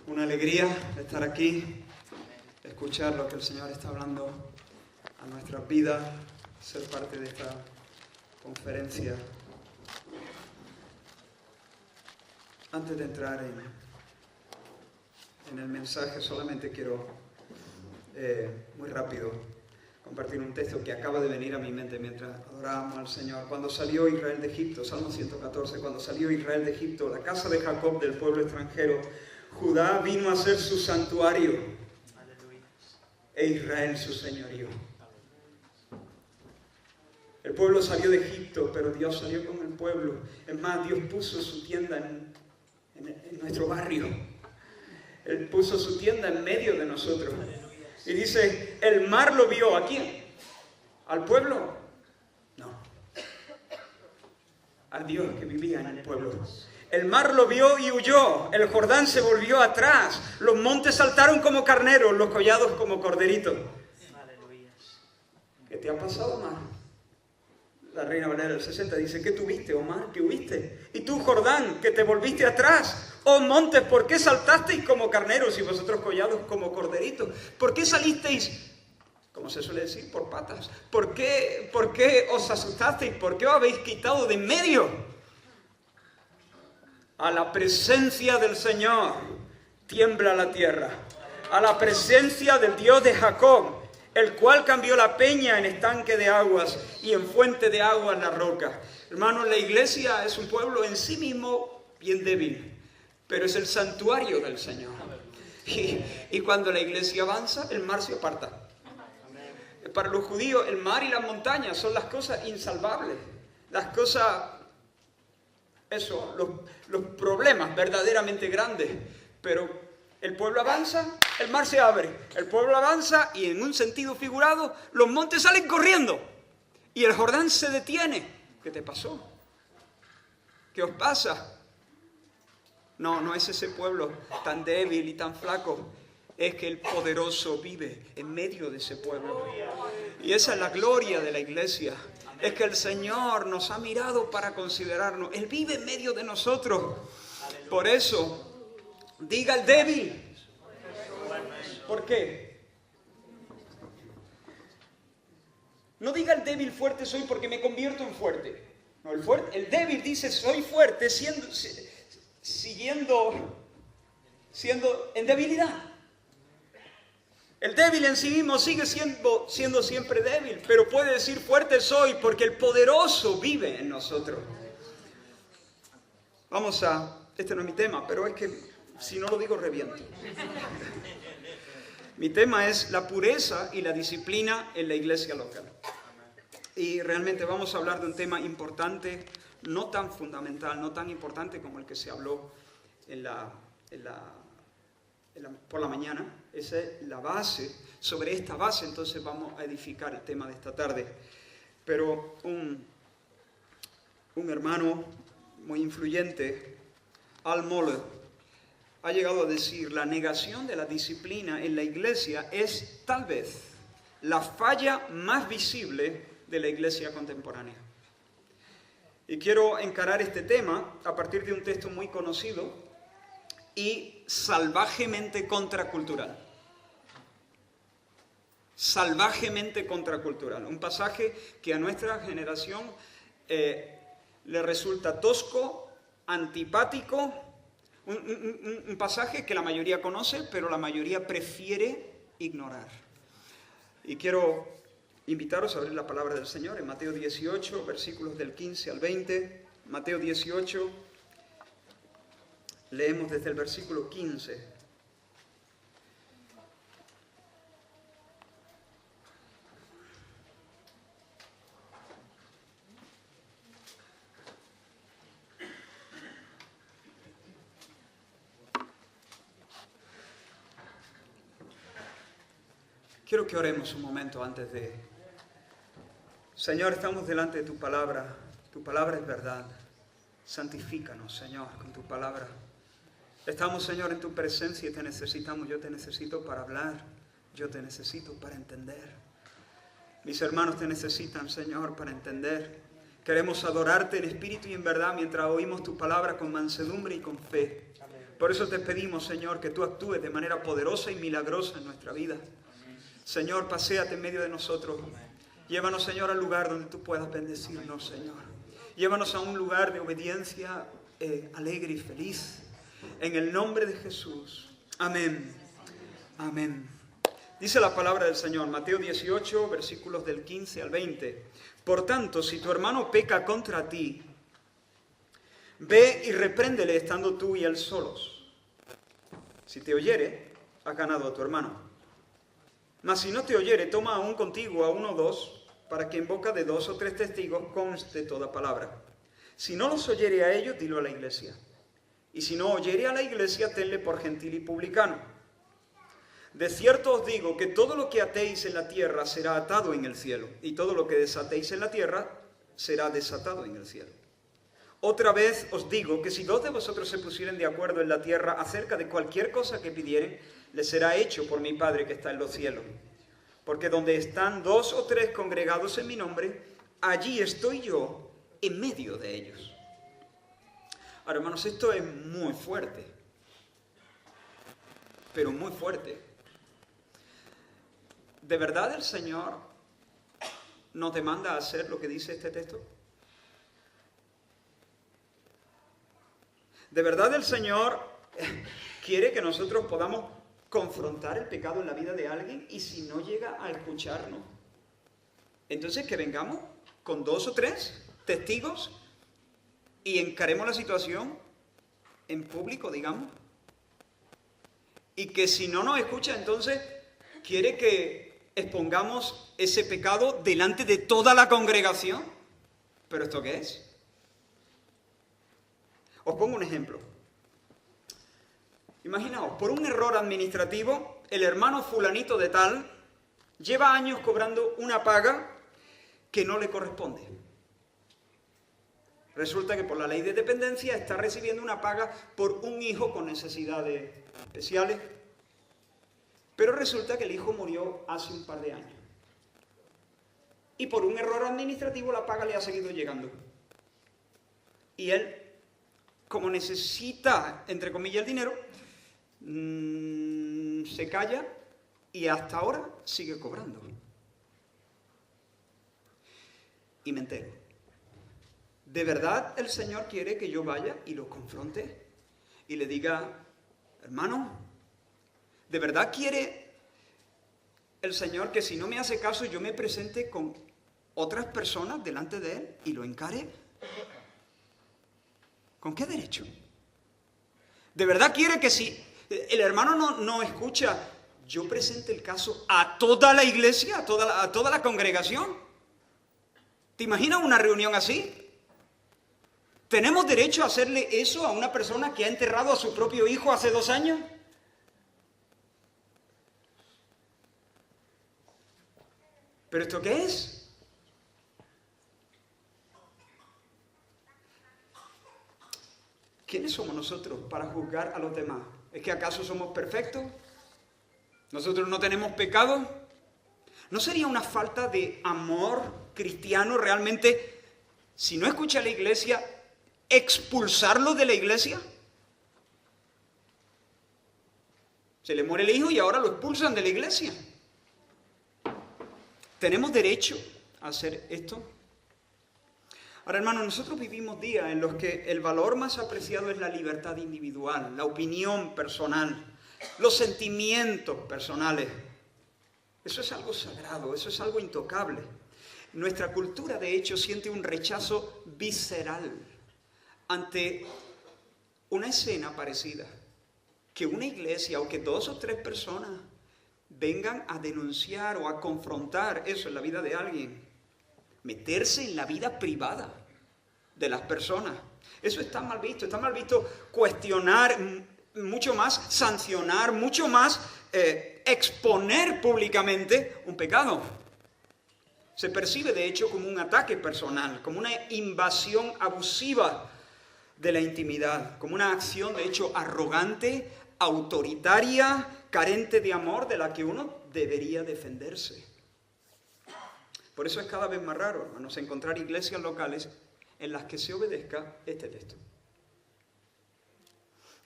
Una alegría estar aquí, escuchar lo que el Señor está hablando a nuestras vidas, ser parte de esta conferencia. Antes de entrar en el mensaje, solamente quiero muy rápido compartir un texto que acaba de venir a mi mente mientras adorábamos al Señor. Cuando salió Israel de Egipto, Salmo 114, cuando salió Israel de Egipto, la casa de Jacob del pueblo extranjero, Judá vino a ser su santuario e Israel su señorío. El pueblo salió de Egipto, pero Dios salió con el pueblo. Es más, Dios puso su tienda en nuestro barrio. Él puso su tienda en medio de nosotros. Y dice, el mar lo vio. ¿A quién? ¿Al pueblo? No. Al Dios que vivía en el pueblo. El mar lo vio y huyó. El Jordán se volvió atrás. Los montes saltaron como carneros, los collados como corderitos. ¿Qué te ha pasado, Omar? La Reina Valera del 60 dice, ¿qué tuviste, Omar? ¿Qué huiste? Y tú, Jordán, que te volviste atrás. Oh montes, ¿por qué saltasteis como carneros y vosotros collados como corderitos? ¿Por qué salisteis, como se suele decir, por patas? ¿Por qué os asustasteis? ¿Por qué os habéis quitado de en medio? A la presencia del Señor tiembla la tierra. A la presencia del Dios de Jacob, el cual cambió la peña en estanque de aguas y en fuente de agua en la roca. Hermanos, la iglesia es un pueblo en sí mismo bien débil, pero es el santuario del Señor. Y cuando la iglesia avanza, el mar se aparta. Para los judíos, el mar y las montañas son las cosas insalvables, las cosas, los problemas verdaderamente grandes. Pero el pueblo avanza, el mar se abre. El pueblo avanza y en un sentido figurado, los montes salen corriendo. Y el Jordán se detiene. ¿Qué te pasó? ¿Qué os pasa? No es ese pueblo tan débil y tan flaco. Es que el poderoso vive en medio de ese pueblo. Y esa es la gloria de la iglesia. Es que el Señor nos ha mirado para considerarnos. Él vive en medio de nosotros. Por eso, diga el débil. ¿Por qué? No diga el débil fuerte soy porque me convierto en fuerte. No, el débil dice soy fuerte siendo en debilidad. El débil en sí mismo sigue siendo siempre débil, pero puede decir fuerte soy porque el poderoso vive en nosotros. Este no es mi tema, pero es que si no lo digo reviento. Mi tema es la pureza y la disciplina en la iglesia local. Y realmente vamos a hablar de un tema importante, no tan fundamental, no tan importante como el que se habló por la mañana. Esa es la base. Sobre esta base entonces vamos a edificar el tema de esta tarde. Pero un hermano muy influyente, Al Mohler, ha llegado a decir, la negación de la disciplina en la iglesia es tal vez la falla más visible de la iglesia contemporánea. Y quiero encarar este tema a partir de un texto muy conocido y salvajemente contracultural. Salvajemente contracultural. Un pasaje que a nuestra generación le resulta tosco, antipático, un pasaje que la mayoría conoce, pero la mayoría prefiere ignorar. Y quiero invitaros a abrir la palabra del Señor en Mateo 18, versículos del 15 al 20. Mateo 18, leemos desde el versículo 15. Quiero que oremos un momento antes de... Señor, estamos delante de tu palabra es verdad. Santifícanos, Señor, con tu palabra. Estamos, Señor, en tu presencia y te necesitamos. Yo te necesito para hablar, yo te necesito para entender. Mis hermanos te necesitan, Señor, para entender. Queremos adorarte en espíritu y en verdad mientras oímos tu palabra con mansedumbre y con fe. Por eso te pedimos, Señor, que tú actúes de manera poderosa y milagrosa en nuestra vida. Señor, paséate en medio de nosotros. Llévanos, Señor, al lugar donde tú puedas bendecirnos, Señor. Llévanos a un lugar de obediencia alegre y feliz. En el nombre de Jesús. Amén. Amén. Dice la palabra del Señor, Mateo 18, versículos del 15 al 20. Por tanto, si tu hermano peca contra ti, ve y repréndele estando tú y él solos. Si te oyere, has ganado a tu hermano. Mas si no te oyere, toma aún contigo a uno o dos, para que en boca de 2 o 3 testigos conste toda palabra. Si no los oyere a ellos, dilo a la iglesia. Y si no oyere a la iglesia, tenle por gentil y publicano. De cierto os digo que todo lo que atéis en la tierra será atado en el cielo, y todo lo que desatéis en la tierra será desatado en el cielo. Otra vez os digo que si 2 de vosotros se pusieren de acuerdo en la tierra acerca de cualquier cosa que pidieren, les será hecho por mi Padre que está en los cielos. Porque donde están 2 o 3 congregados en mi nombre, allí estoy yo en medio de ellos. Ahora, hermanos, esto es muy fuerte, pero muy fuerte. ¿De verdad el Señor nos demanda hacer lo que dice este texto? ¿De verdad el Señor quiere que nosotros podamos confrontar el pecado en la vida de alguien y si no llega a escucharnos, entonces que vengamos con 2 o 3 testigos y encaremos la situación en público, digamos? Y que si no nos escucha, entonces quiere que expongamos ese pecado delante de toda la congregación. ¿Pero esto qué es? Os pongo un ejemplo. Imaginaos, por un error administrativo, el hermano fulanito de tal lleva años cobrando una paga que no le corresponde. Resulta que por la ley de dependencia está recibiendo una paga por un hijo con necesidades especiales, pero resulta que el hijo murió hace un par de años. Y por un error administrativo la paga le ha seguido llegando. Y él, como necesita, entre comillas, el dinero, se calla y hasta ahora sigue cobrando. Y me entero. ¿De verdad el Señor quiere que yo vaya y lo confronte? Y le diga, hermano, ¿de verdad quiere el Señor que si no me hace caso yo me presente con otras personas delante de Él y lo encare? ¿Con qué derecho? ¿De verdad quiere que si el hermano no escucha, yo presente el caso a toda la iglesia, a toda la congregación? ¿Te imaginas una reunión así? ¿Tenemos derecho a hacerle eso a una persona que ha enterrado a su propio hijo hace 2 años? ¿Pero esto qué es? ¿Quiénes somos nosotros para juzgar a los demás? ¿Es que acaso somos perfectos? ¿Nosotros no tenemos pecado? ¿No sería una falta de amor cristiano realmente, si no escucha a la iglesia, expulsarlo de la iglesia? Se le muere el hijo y ahora lo expulsan de la iglesia. ¿Tenemos derecho a hacer esto? Ahora, hermanos, nosotros vivimos días en los que el valor más apreciado es la libertad individual, la opinión personal, los sentimientos personales. Eso es algo sagrado, eso es algo intocable. Nuestra cultura, de hecho, siente un rechazo visceral ante una escena parecida. Que una iglesia o que 2 o 3 personas vengan a denunciar o a confrontar eso en la vida de alguien. Meterse en la vida privada de las personas. Eso está mal visto cuestionar mucho más, sancionar mucho más, exponer públicamente un pecado. Se percibe de hecho como un ataque personal, como una invasión abusiva de la intimidad, como una acción de hecho arrogante, autoritaria, carente de amor, de la que uno debería defenderse. Por eso es cada vez más raro, hermanos, encontrar iglesias locales en las que se obedezca este texto.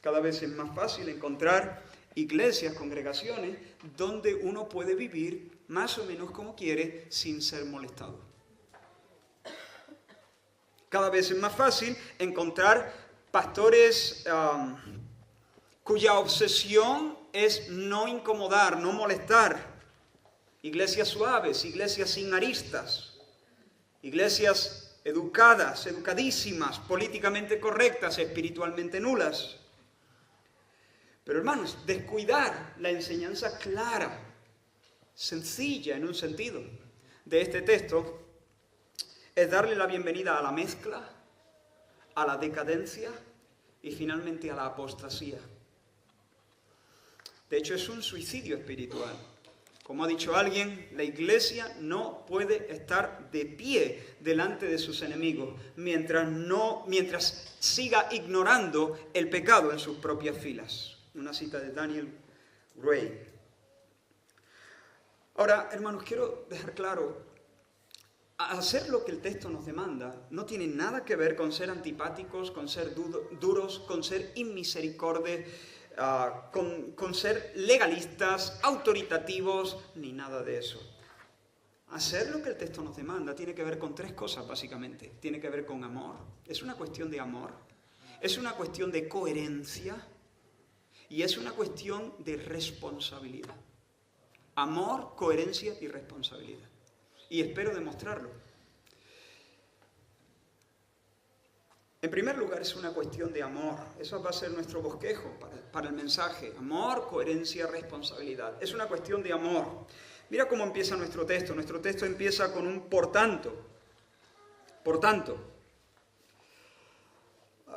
Cada vez es más fácil encontrar iglesias, congregaciones, donde uno puede vivir más o menos como quiere sin ser molestado. Cada vez es más fácil encontrar pastores cuya obsesión es no incomodar, no molestar. Iglesias suaves, iglesias sin aristas, iglesias educadas, educadísimas, políticamente correctas, espiritualmente nulas. Pero hermanos, descuidar la enseñanza clara, sencilla en un sentido, de este texto es darle la bienvenida a la mezcla, a la decadencia y finalmente a la apostasía. De hecho, es un suicidio espiritual. Como ha dicho alguien, la iglesia no puede estar de pie delante de sus enemigos mientras siga ignorando el pecado en sus propias filas. Una cita de Daniel Gray. Ahora, hermanos, quiero dejar claro, hacer lo que el texto nos demanda no tiene nada que ver con ser antipáticos, con ser duros, con ser inmisericordes, con ser legalistas, autoritativos, ni nada de eso. Hacer lo que el texto nos demanda tiene que ver con tres cosas, básicamente. Tiene que ver con amor. Es una cuestión de amor. Es una cuestión de coherencia. Y es una cuestión de responsabilidad. Amor, coherencia y responsabilidad. Y espero demostrarlo. En primer lugar, es una cuestión de amor. Eso va a ser nuestro bosquejo para el mensaje. Amor, coherencia, responsabilidad. Es una cuestión de amor. Mira cómo empieza nuestro texto. Nuestro texto empieza con un por tanto. Por tanto.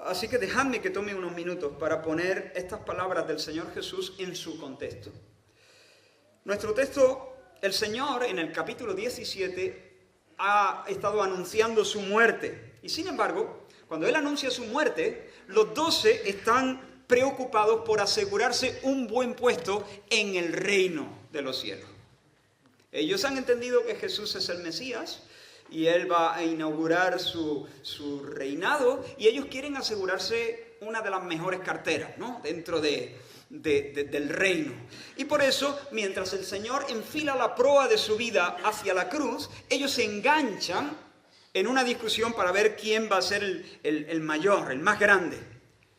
Así que dejadme que tome unos minutos para poner estas palabras del Señor Jesús en su contexto. Nuestro texto, el Señor en el capítulo 17 ha estado anunciando su muerte. Y sin embargo, cuando Él anuncia su muerte, los 12 están preocupados por asegurarse un buen puesto en el reino de los cielos. Ellos han entendido que Jesús es el Mesías y Él va a inaugurar su reinado y ellos quieren asegurarse una de las mejores carteras, ¿no? Dentro del reino. Y por eso, mientras el Señor enfila la proa de su vida hacia la cruz, ellos se enganchan en una discusión para ver quién va a ser el mayor, el más grande.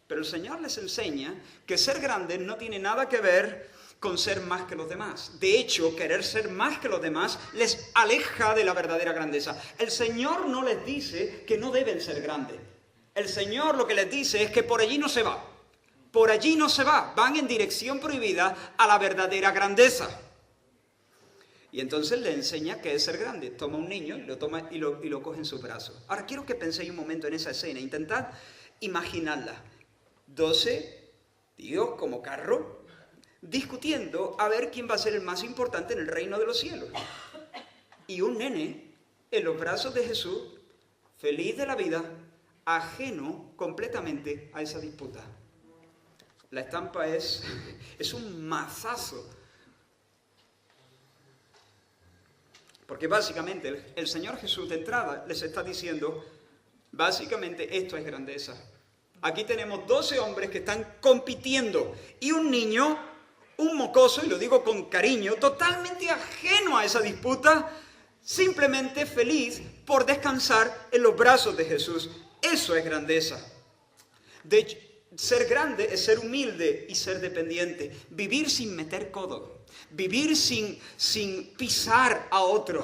Pero el Señor les enseña que ser grande no tiene nada que ver con ser más que los demás. De hecho, querer ser más que los demás les aleja de la verdadera grandeza. El Señor no les dice que no deben ser grandes. El Señor lo que les dice es que por allí no se va. Por allí no se va. Van en dirección prohibida a la verdadera grandeza. Y entonces le enseña qué es ser grande. Toma un niño y lo toma y lo coge en sus brazos. Ahora quiero que penséis un momento en esa escena. Intentad imaginarla. 12 tíos como carro discutiendo a ver quién va a ser el más importante en el reino de los cielos. Y un nene en los brazos de Jesús, feliz de la vida, ajeno completamente a esa disputa. La estampa es un mazazo. Porque básicamente el Señor Jesús de entrada les está diciendo, básicamente esto es grandeza. Aquí tenemos 12 hombres que están compitiendo y un niño, un mocoso, y lo digo con cariño, totalmente ajeno a esa disputa, simplemente feliz por descansar en los brazos de Jesús. Eso es grandeza. De hecho, ser grande es ser humilde y ser dependiente. Vivir sin meter codo. Vivir sin pisar a otro.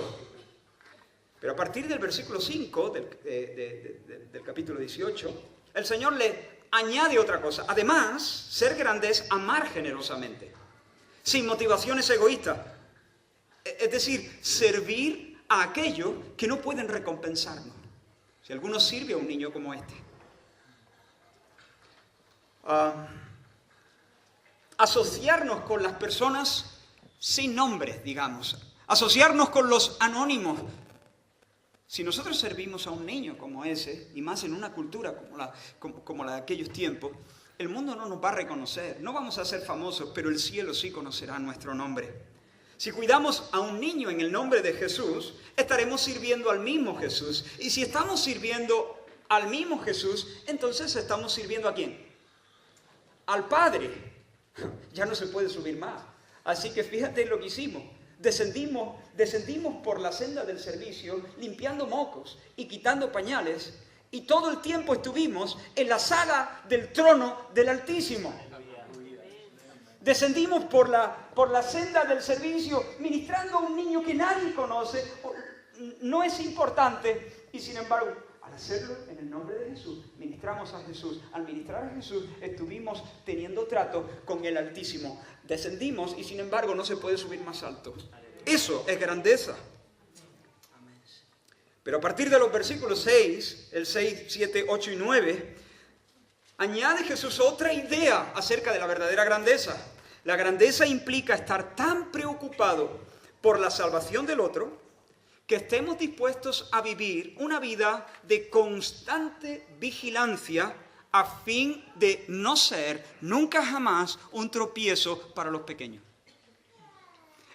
Pero a partir del versículo 5 del capítulo 18, el Señor le añade otra cosa. Además, ser grande es amar generosamente, sin motivaciones egoístas. Es decir, servir a aquellos que no pueden recompensarnos. Si alguno sirve a un niño como este. Asociarnos con las personas sin nombres, digamos. Asociarnos con los anónimos. Si nosotros servimos a un niño como ese, y más en una cultura como la de aquellos tiempos, el mundo no nos va a reconocer. No vamos a ser famosos, pero el cielo sí conocerá nuestro nombre. Si cuidamos a un niño en el nombre de Jesús, estaremos sirviendo al mismo Jesús. Y si estamos sirviendo al mismo Jesús, entonces estamos sirviendo ¿a quién? al Padre, ya no se puede subir más. Así que fíjate lo que hicimos. Descendimos por la senda del servicio, limpiando mocos y quitando pañales, y todo el tiempo estuvimos en la sala del trono del Altísimo. Descendimos por la senda del servicio, ministrando a un niño que nadie conoce, no es importante, y sin embargo, al hacerlo en el nombre de Jesús, ministramos a Jesús. Al ministrar a Jesús, estuvimos teniendo trato con el Altísimo. Descendimos y sin embargo no se puede subir más alto. Eso es grandeza. Pero a partir de los versículos 6, el 6, 7, 8 y 9, añade Jesús otra idea acerca de la verdadera grandeza. La grandeza implica estar tan preocupado por la salvación del otro que estemos dispuestos a vivir una vida de constante vigilancia a fin de no ser nunca jamás un tropiezo para los pequeños.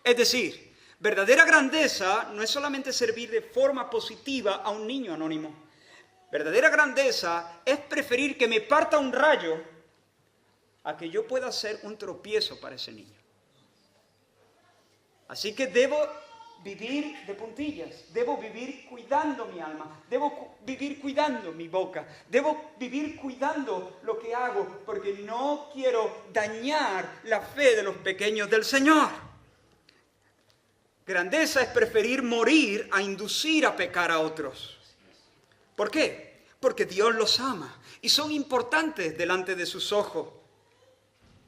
Es decir, verdadera grandeza no es solamente servir de forma positiva a un niño anónimo. Verdadera grandeza es preferir que me parta un rayo a que yo pueda ser un tropiezo para ese niño. Así que debo vivir de puntillas, debo vivir cuidando mi alma, debo vivir cuidando mi boca, debo vivir cuidando lo que hago, porque no quiero dañar la fe de los pequeños del Señor. Grandeza es preferir morir a inducir a pecar a otros. ¿Por qué? Porque Dios los ama y son importantes delante de sus ojos.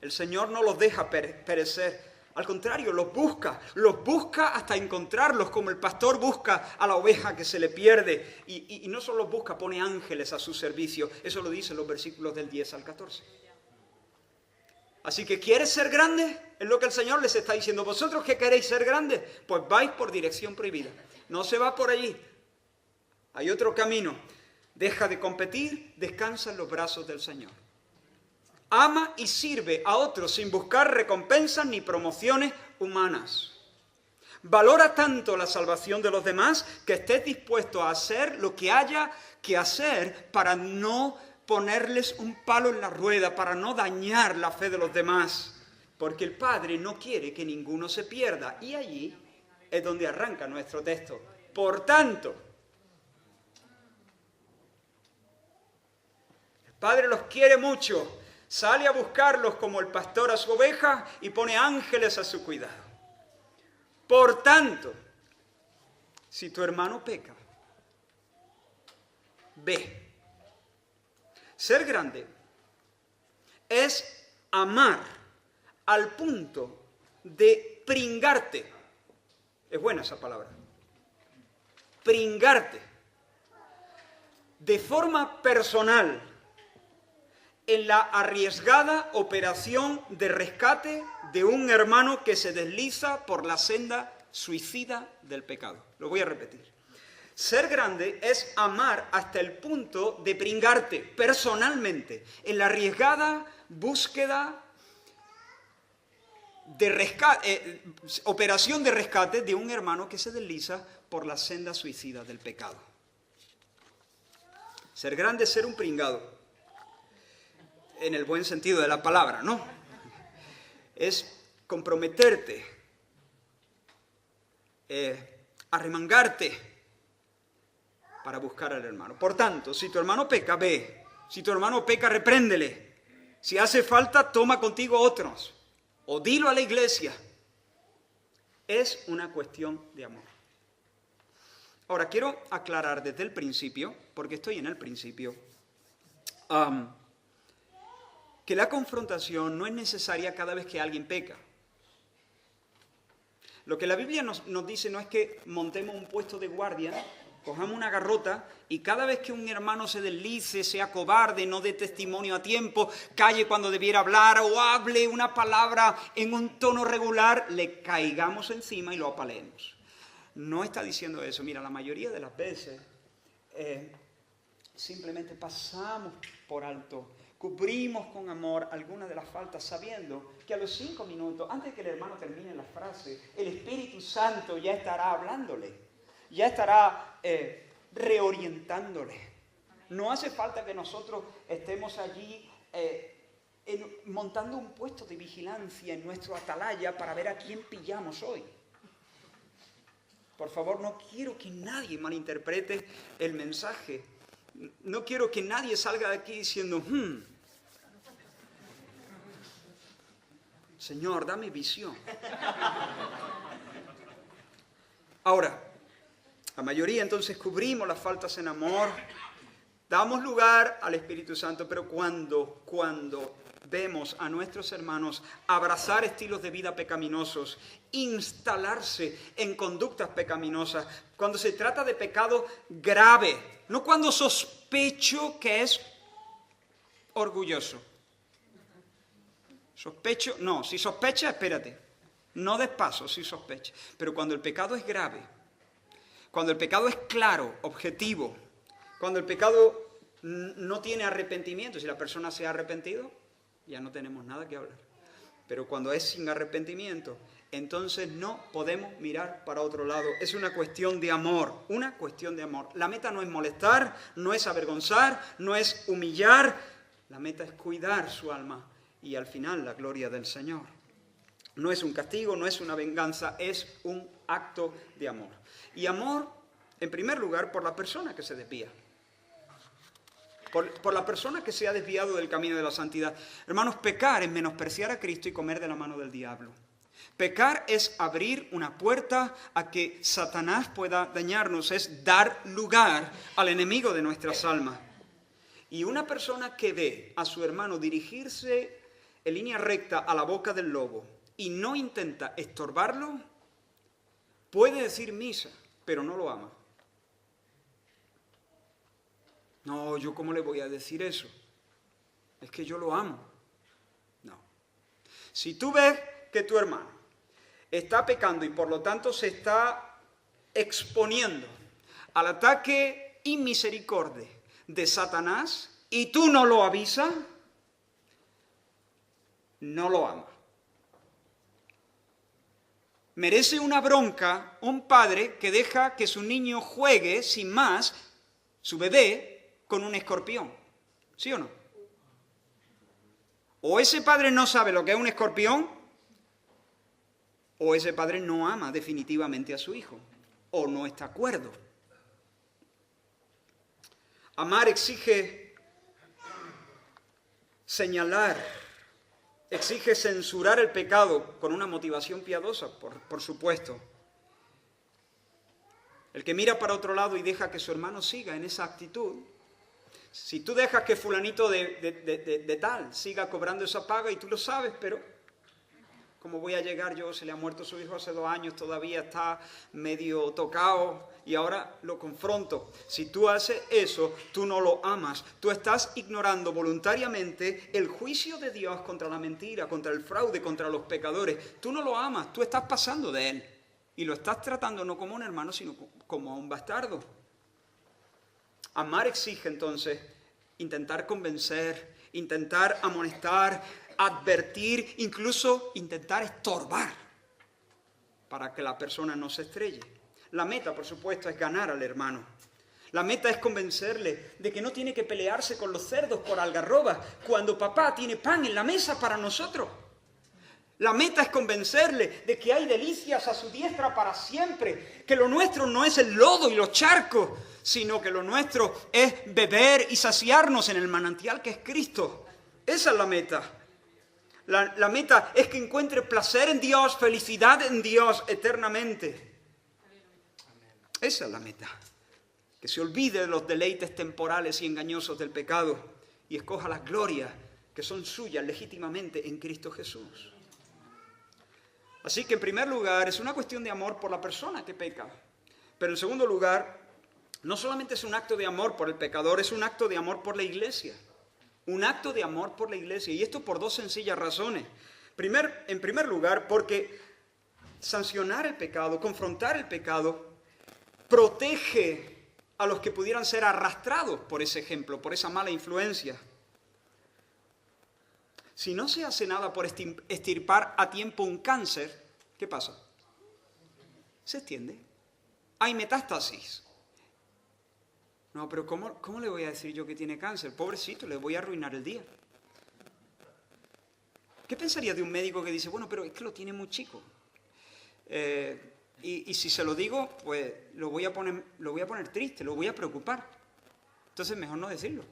El Señor no los deja perecer. Al contrario, los busca hasta encontrarlos, como el pastor busca a la oveja que se le pierde. Y no solo los busca, pone ángeles a su servicio. Eso lo dicen los versículos del 10 al 14. Así que, ¿quieres ser grande? Es lo que el Señor les está diciendo. ¿Vosotros que queréis ser grandes? Pues vais por dirección prohibida. No se va por allí. Hay otro camino. Deja de competir, descansa en los brazos del Señor. Ama y sirve a otros sin buscar recompensas ni promociones humanas. Valora tanto la salvación de los demás que estés dispuesto a hacer lo que haya que hacer para no ponerles un palo en la rueda, para no dañar la fe de los demás. Porque el Padre no quiere que ninguno se pierda. Y allí es donde arranca nuestro texto. Por tanto, el Padre los quiere mucho. Sale a buscarlos como el pastor a su oveja y pone ángeles a su cuidado. Por tanto, si tu hermano peca, ve. Ser grande es amar al punto de pringarte. Es buena esa palabra. Pringarte. De forma personal. En la arriesgada operación de rescate de un hermano que se desliza por la senda suicida del pecado. Lo voy a repetir. Ser grande es amar hasta el punto de pringarte personalmente en la arriesgada búsqueda de rescate, operación de rescate de un hermano que se desliza por la senda suicida del pecado. Ser grande es ser un pringado. En el buen sentido de la palabra, ¿no? Es comprometerte, arremangarte para buscar al hermano. Por tanto, si tu hermano peca, ve. Si tu hermano peca, repréndele. Si hace falta, toma contigo otros. O dilo a la iglesia. Es una cuestión de amor. Ahora, quiero aclarar desde el principio, porque estoy en el principio, que la confrontación no es necesaria cada vez que alguien peca. Lo que la Biblia nos dice no es que montemos un puesto de guardia, cojamos una garrota y cada vez que un hermano se deslice, sea cobarde, no dé testimonio a tiempo, calle cuando debiera hablar o hable una palabra en un tono regular, le caigamos encima y lo apaleemos. No está diciendo eso. Mira, la mayoría de las veces simplemente pasamos por alto. Cubrimos con amor algunas de las faltas sabiendo que a los 5 minutos, antes de que el hermano termine la frase, el Espíritu Santo ya estará hablándole, ya estará reorientándole. No hace falta que nosotros estemos allí montando un puesto de vigilancia en nuestro atalaya para ver a quién pillamos hoy. Por favor, no quiero que nadie malinterprete el mensaje. No quiero que nadie salga de aquí diciendo, Señor, dame visión. Ahora, la mayoría entonces cubrimos las faltas en amor, damos lugar al Espíritu Santo, pero cuando vemos a nuestros hermanos abrazar estilos de vida pecaminosos, instalarse en conductas pecaminosas, cuando se trata de pecado grave, no cuando sospecho que es orgulloso. Sospecho, no, si sospecha, espérate, no des paso si sospecha, pero cuando el pecado es grave, cuando el pecado es claro, objetivo, cuando el pecado no tiene arrepentimiento, si la persona se ha arrepentido, ya no tenemos nada que hablar. Pero cuando es sin arrepentimiento, entonces no podemos mirar para otro lado. Es una cuestión de amor, una cuestión de amor. La meta no es molestar, no es avergonzar, no es humillar. La meta es cuidar su alma y al final la gloria del Señor. No es un castigo, no es una venganza, es un acto de amor. Y amor, en primer lugar, por la persona que se desvía. Por la persona que se ha desviado del camino de la santidad. Hermanos, pecar es menospreciar a Cristo y comer de la mano del diablo. Pecar es abrir una puerta a que Satanás pueda dañarnos, es dar lugar al enemigo de nuestras almas. Y una persona que ve a su hermano dirigirse en línea recta a la boca del lobo y no intenta estorbarlo, puede decir misa, pero no lo ama. No, ¿yo cómo le voy a decir eso? Es que yo lo amo. No. Si tú ves que tu hermano está pecando y por lo tanto se está exponiendo al ataque inmisericordia de Satanás y tú no lo avisas, no lo amas. Merece una bronca un padre que deja que su niño juegue sin más, su bebé, con un escorpión. ¿Sí o no? O ese padre no sabe lo que es un escorpión, o ese padre no ama definitivamente a su hijo, o no está de acuerdo. Amar exige señalar, exige censurar el pecado con una motivación piadosa, por supuesto. El que mira para otro lado y deja que su hermano siga en esa actitud, si tú dejas que fulanito de tal siga cobrando esa paga y tú lo sabes, pero ¿cómo voy a llegar yo? Se le ha muerto su hijo hace 2 años, todavía está medio tocado y ahora lo confronto. Si tú haces eso, tú no lo amas. Tú estás ignorando voluntariamente el juicio de Dios contra la mentira, contra el fraude, contra los pecadores. Tú no lo amas, tú estás pasando de él. Y lo estás tratando no como un hermano, sino como a un bastardo. Amar exige entonces intentar convencer, intentar amonestar, advertir, incluso intentar estorbar para que la persona no se estrelle. La meta, por supuesto, es ganar al hermano. La meta es convencerle de que no tiene que pelearse con los cerdos por algarrobas cuando papá tiene pan en la mesa para nosotros. La meta es convencerle de que hay delicias a su diestra para siempre, que lo nuestro no es el lodo y los charcos, sino que lo nuestro es beber y saciarnos en el manantial que es Cristo. Esa es la meta. La meta es que encuentre placer en Dios, felicidad en Dios eternamente. Esa es la meta. Que se olvide de los deleites temporales y engañosos del pecado y escoja las glorias que son suyas legítimamente en Cristo Jesús. Así que en primer lugar es una cuestión de amor por la persona que peca. Pero en segundo lugar, no solamente es un acto de amor por el pecador, es un acto de amor por la iglesia. Un acto de amor por la iglesia. Y esto por 2 sencillas razones. En primer lugar, porque sancionar el pecado, confrontar el pecado, protege a los que pudieran ser arrastrados por ese ejemplo, por esa mala influencia. Si no se hace nada por extirpar a tiempo un cáncer, ¿qué pasa? Se extiende. Hay metástasis. No, pero ¿cómo le voy a decir yo que tiene cáncer? Pobrecito, le voy a arruinar el día. ¿Qué pensaría de un médico que dice, bueno, pero es que lo tiene muy chico? Y si se lo digo, pues lo voy a poner triste, lo voy a preocupar. Entonces mejor no decirlo.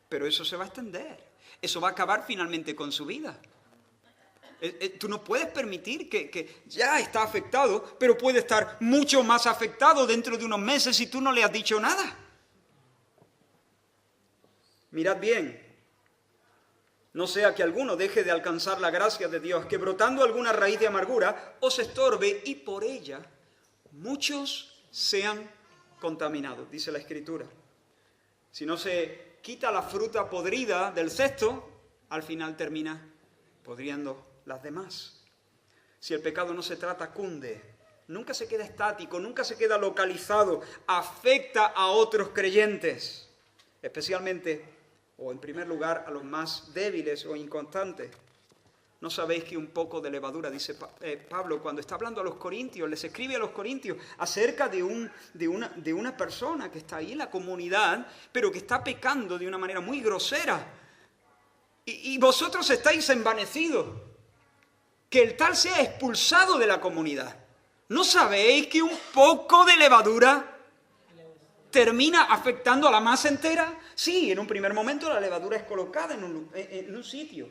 Pero eso se va a extender. Eso va a acabar finalmente con su vida. Tú no puedes permitir que ya está afectado, pero puede estar mucho más afectado dentro de unos meses si tú no le has dicho nada. Mirad bien. No sea que alguno deje de alcanzar la gracia de Dios, que brotando alguna raíz de amargura os estorbe y por ella muchos sean contaminados, dice la Escritura. Si no se quita la fruta podrida del cesto, al final termina podriendo las demás. Si el pecado no se trata, cunde, nunca se queda estático, nunca se queda localizado, afecta a otros creyentes, especialmente o en primer lugar a los más débiles o inconstantes. ¿No sabéis que un poco de levadura, dice Pablo, cuando está hablando a los corintios, les escribe a los corintios acerca de una persona que está ahí en la comunidad, pero que está pecando de una manera muy grosera? Y vosotros estáis envanecidos, que el tal sea expulsado de la comunidad. ¿No sabéis que un poco de levadura termina afectando a la masa entera? Sí, en un primer momento la levadura es colocada en un sitio.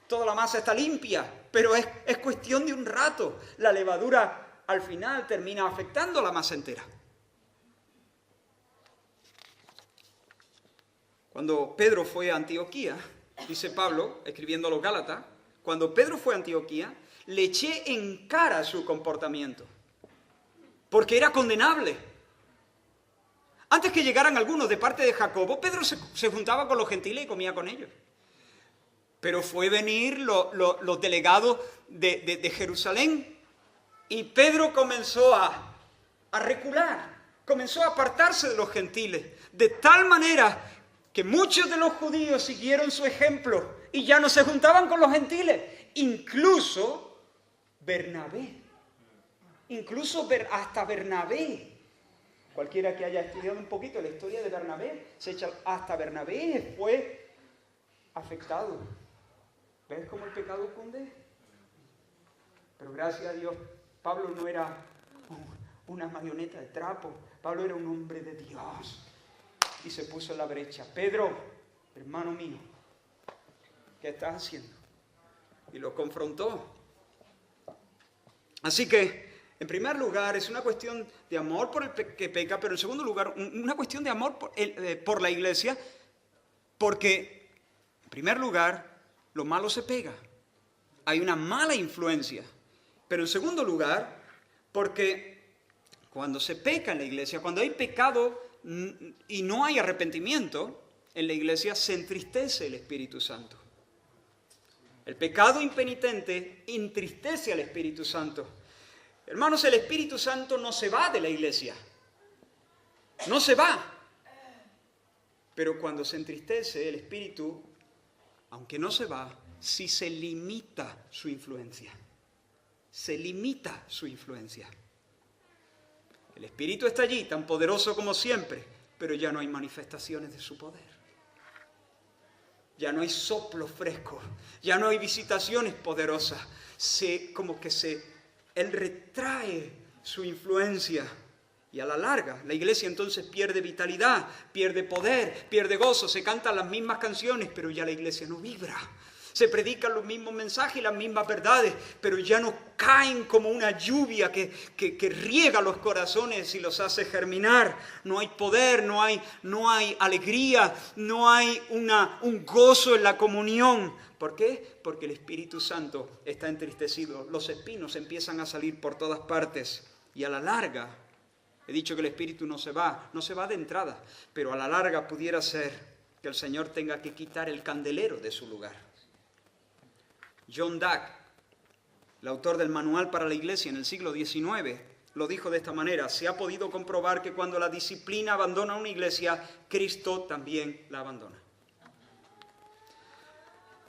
Toda la masa está limpia, pero es cuestión de un rato. La levadura al final termina afectando a la masa entera. Cuando Pedro fue a Antioquía, dice Pablo, escribiendo a los Gálatas, cuando Pedro fue a Antioquía, le eché en cara su comportamiento, porque era condenable. Antes que llegaran algunos de parte de Jacobo, Pedro se juntaba con los gentiles y comía con ellos. Pero fue venir los delegados de Jerusalén y Pedro comenzó a recular, comenzó a apartarse de los gentiles, de tal manera que muchos de los judíos siguieron su ejemplo y ya no se juntaban con los gentiles. Incluso Bernabé, hasta Bernabé. Cualquiera que haya estudiado un poquito la historia de Bernabé, hasta Bernabé fue afectado. ¿Ves cómo el pecado cunde? Pero gracias a Dios, Pablo no era una marioneta de trapo. Pablo era un hombre de Dios. Y se puso en la brecha. Pedro, hermano mío, ¿qué estás haciendo? Y lo confrontó. Así que, en primer lugar, es una cuestión de amor por el que peca, pero en segundo lugar, una cuestión de amor por la iglesia, porque, en primer lugar, lo malo se pega. Hay una mala influencia. Pero en segundo lugar, porque cuando se peca en la iglesia, cuando hay pecado y no hay arrepentimiento, en la iglesia se entristece el Espíritu Santo. El pecado impenitente entristece al Espíritu Santo. Hermanos, el Espíritu Santo no se va de la iglesia. No se va. Pero cuando se entristece el Espíritu, aunque no se va, sí se limita su influencia. Se limita su influencia. El Espíritu está allí, tan poderoso como siempre, pero ya no hay manifestaciones de su poder. Ya no hay soplo fresco, ya no hay visitaciones poderosas. Él retrae su influencia y a la larga la iglesia entonces pierde vitalidad, pierde poder, pierde gozo. Se cantan las mismas canciones, pero ya la iglesia no vibra. Se predican los mismos mensajes y las mismas verdades, pero ya no caen como una lluvia que riega los corazones y los hace germinar. No hay poder, no hay alegría, no hay un gozo en la comunión. ¿Por qué? Porque el Espíritu Santo está entristecido. Los espinos empiezan a salir por todas partes y a la larga, he dicho que el Espíritu no se va de entrada, pero a la larga pudiera ser que el Señor tenga que quitar el candelero de su lugar. John Duck, el autor del Manual para la Iglesia en el siglo XIX, lo dijo de esta manera: se ha podido comprobar que cuando la disciplina abandona una iglesia, Cristo también la abandona.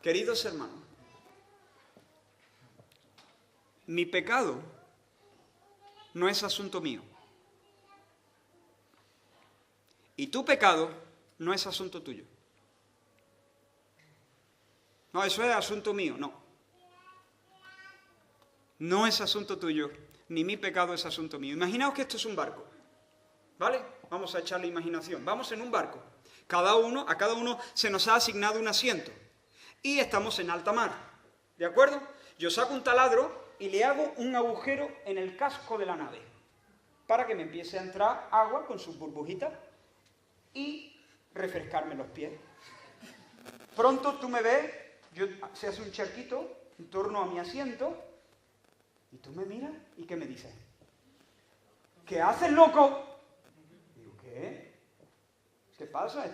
Queridos hermanos, mi pecado no es asunto mío. Y tu pecado no es asunto tuyo. No, eso es asunto mío. No. No es asunto tuyo, ni mi pecado es asunto mío. Imaginaos que esto es un barco, ¿vale? Vamos a echarle imaginación. Vamos en un barco. A cada uno se nos ha asignado un asiento. Y estamos en alta mar, ¿de acuerdo? Yo saco un taladro y le hago un agujero en el casco de la nave para que me empiece a entrar agua con sus burbujitas y refrescarme los pies. Pronto tú me ves, se hace un charquito en torno a mi asiento y tú me miras y ¿qué me dices? ¿Qué haces, loco? Digo, ¿qué? ¿Qué pasa?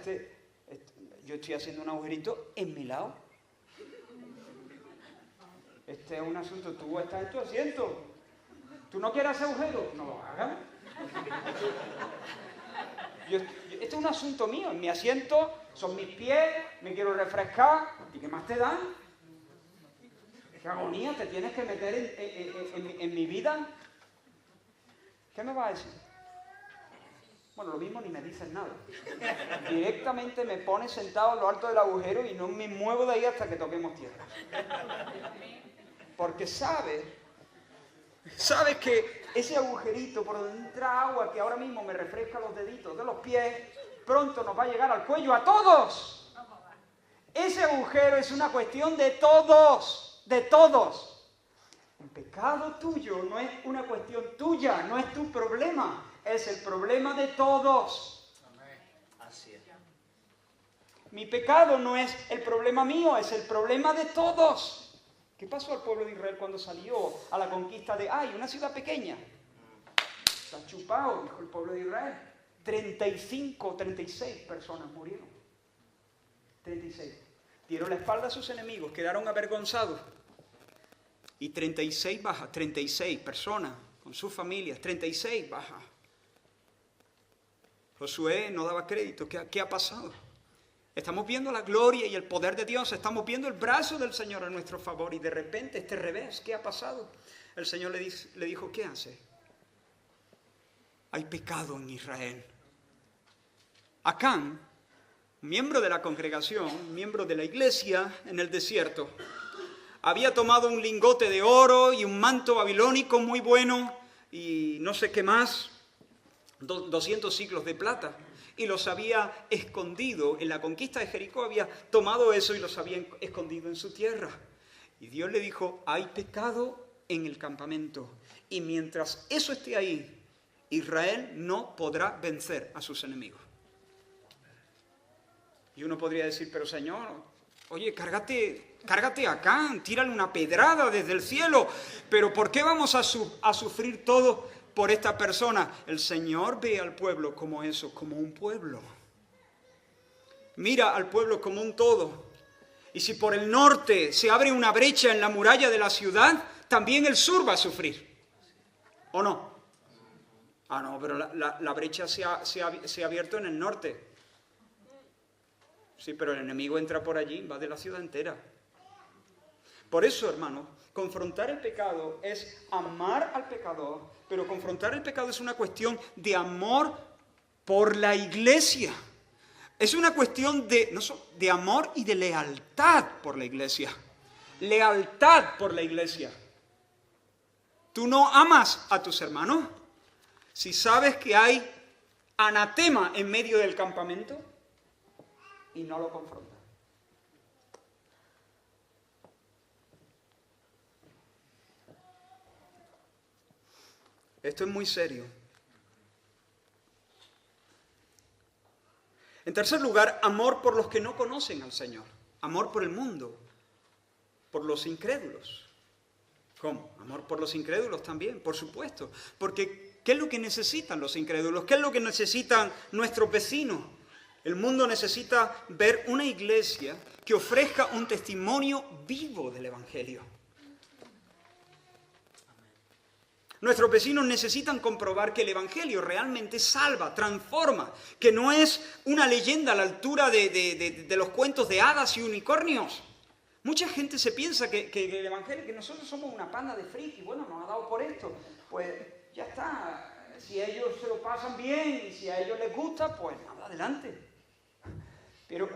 Yo estoy haciendo un agujerito en mi lado. Este es un asunto, tú estás en tu asiento. ¿Tú no quieres hacer agujero? No lo hagas. Este es un asunto mío, en mi asiento, son mis pies, me quiero refrescar. ¿Y qué más te dan? ¿Qué agonía te tienes que meter en mi vida? ¿Qué me vas a decir? Bueno, lo mismo ni me dices nada. Directamente me pones sentado en lo alto del agujero y no me muevo de ahí hasta que toquemos tierra. Porque sabes que ese agujerito por donde entra agua que ahora mismo me refresca los deditos de los pies, pronto nos va a llegar al cuello a todos. Ese agujero es una cuestión de todos, de todos. El pecado tuyo no es una cuestión tuya, no es tu problema, es el problema de todos. Así es. Mi pecado no es el problema mío, es el problema de todos. ¿Qué pasó al pueblo de Israel cuando salió a la conquista de Ai, una ciudad pequeña? Está chupado, dijo el pueblo de Israel. 36 personas murieron. 36. Dieron la espalda a sus enemigos, quedaron avergonzados. Y 36 bajas, 36 personas con sus familias, 36 bajas. Josué no daba crédito. ¿Qué ha pasado? Estamos viendo la gloria y el poder de Dios, estamos viendo el brazo del Señor a nuestro favor y de repente este revés, ¿qué ha pasado? El Señor le dijo, ¿qué hace? Hay pecado en Israel. Acán, miembro de la congregación, miembro de la iglesia en el desierto, había tomado un lingote de oro y un manto babilónico muy bueno y no sé qué más, 200 siclos de plata. Y los había escondido, en la conquista de Jericó había tomado eso y los había escondido en su tierra. Y Dios le dijo, hay pecado en el campamento. Y mientras eso esté ahí, Israel no podrá vencer a sus enemigos. Y uno podría decir, pero Señor, oye, cárgate acá, tírale una pedrada desde el cielo. Pero ¿por qué vamos a sufrir todo por esta persona? El Señor ve al pueblo como eso, como un pueblo. Mira al pueblo como un todo. Y si por el norte se abre una brecha en la muralla de la ciudad, también el sur va a sufrir. ¿O no? Ah, no, pero la brecha se ha abierto en el norte. Sí, pero el enemigo entra por allí, va de la ciudad entera. Por eso, hermano, confrontar el pecado es amar al pecador, pero confrontar el pecado es una cuestión de amor por la iglesia. Es una cuestión de amor y de lealtad por la iglesia. Lealtad por la iglesia. ¿Tú no amas a tus hermanos? Si sabes que hay anatema en medio del campamento y no lo confrontas. Esto es muy serio. En tercer lugar, amor por los que no conocen al Señor. Amor por el mundo, por los incrédulos. ¿Cómo? Amor por los incrédulos también, por supuesto. Porque ¿qué es lo que necesitan los incrédulos? ¿Qué es lo que necesitan nuestros vecinos? El mundo necesita ver una iglesia que ofrezca un testimonio vivo del Evangelio. Nuestros vecinos necesitan comprobar que el Evangelio realmente salva, transforma, que no es una leyenda a la altura de los cuentos de hadas y unicornios. Mucha gente se piensa que el Evangelio, que nosotros somos una panda de friki, bueno, nos ha dado por esto, pues ya está. Si ellos se lo pasan bien y si a ellos les gusta, pues nada, adelante. Pero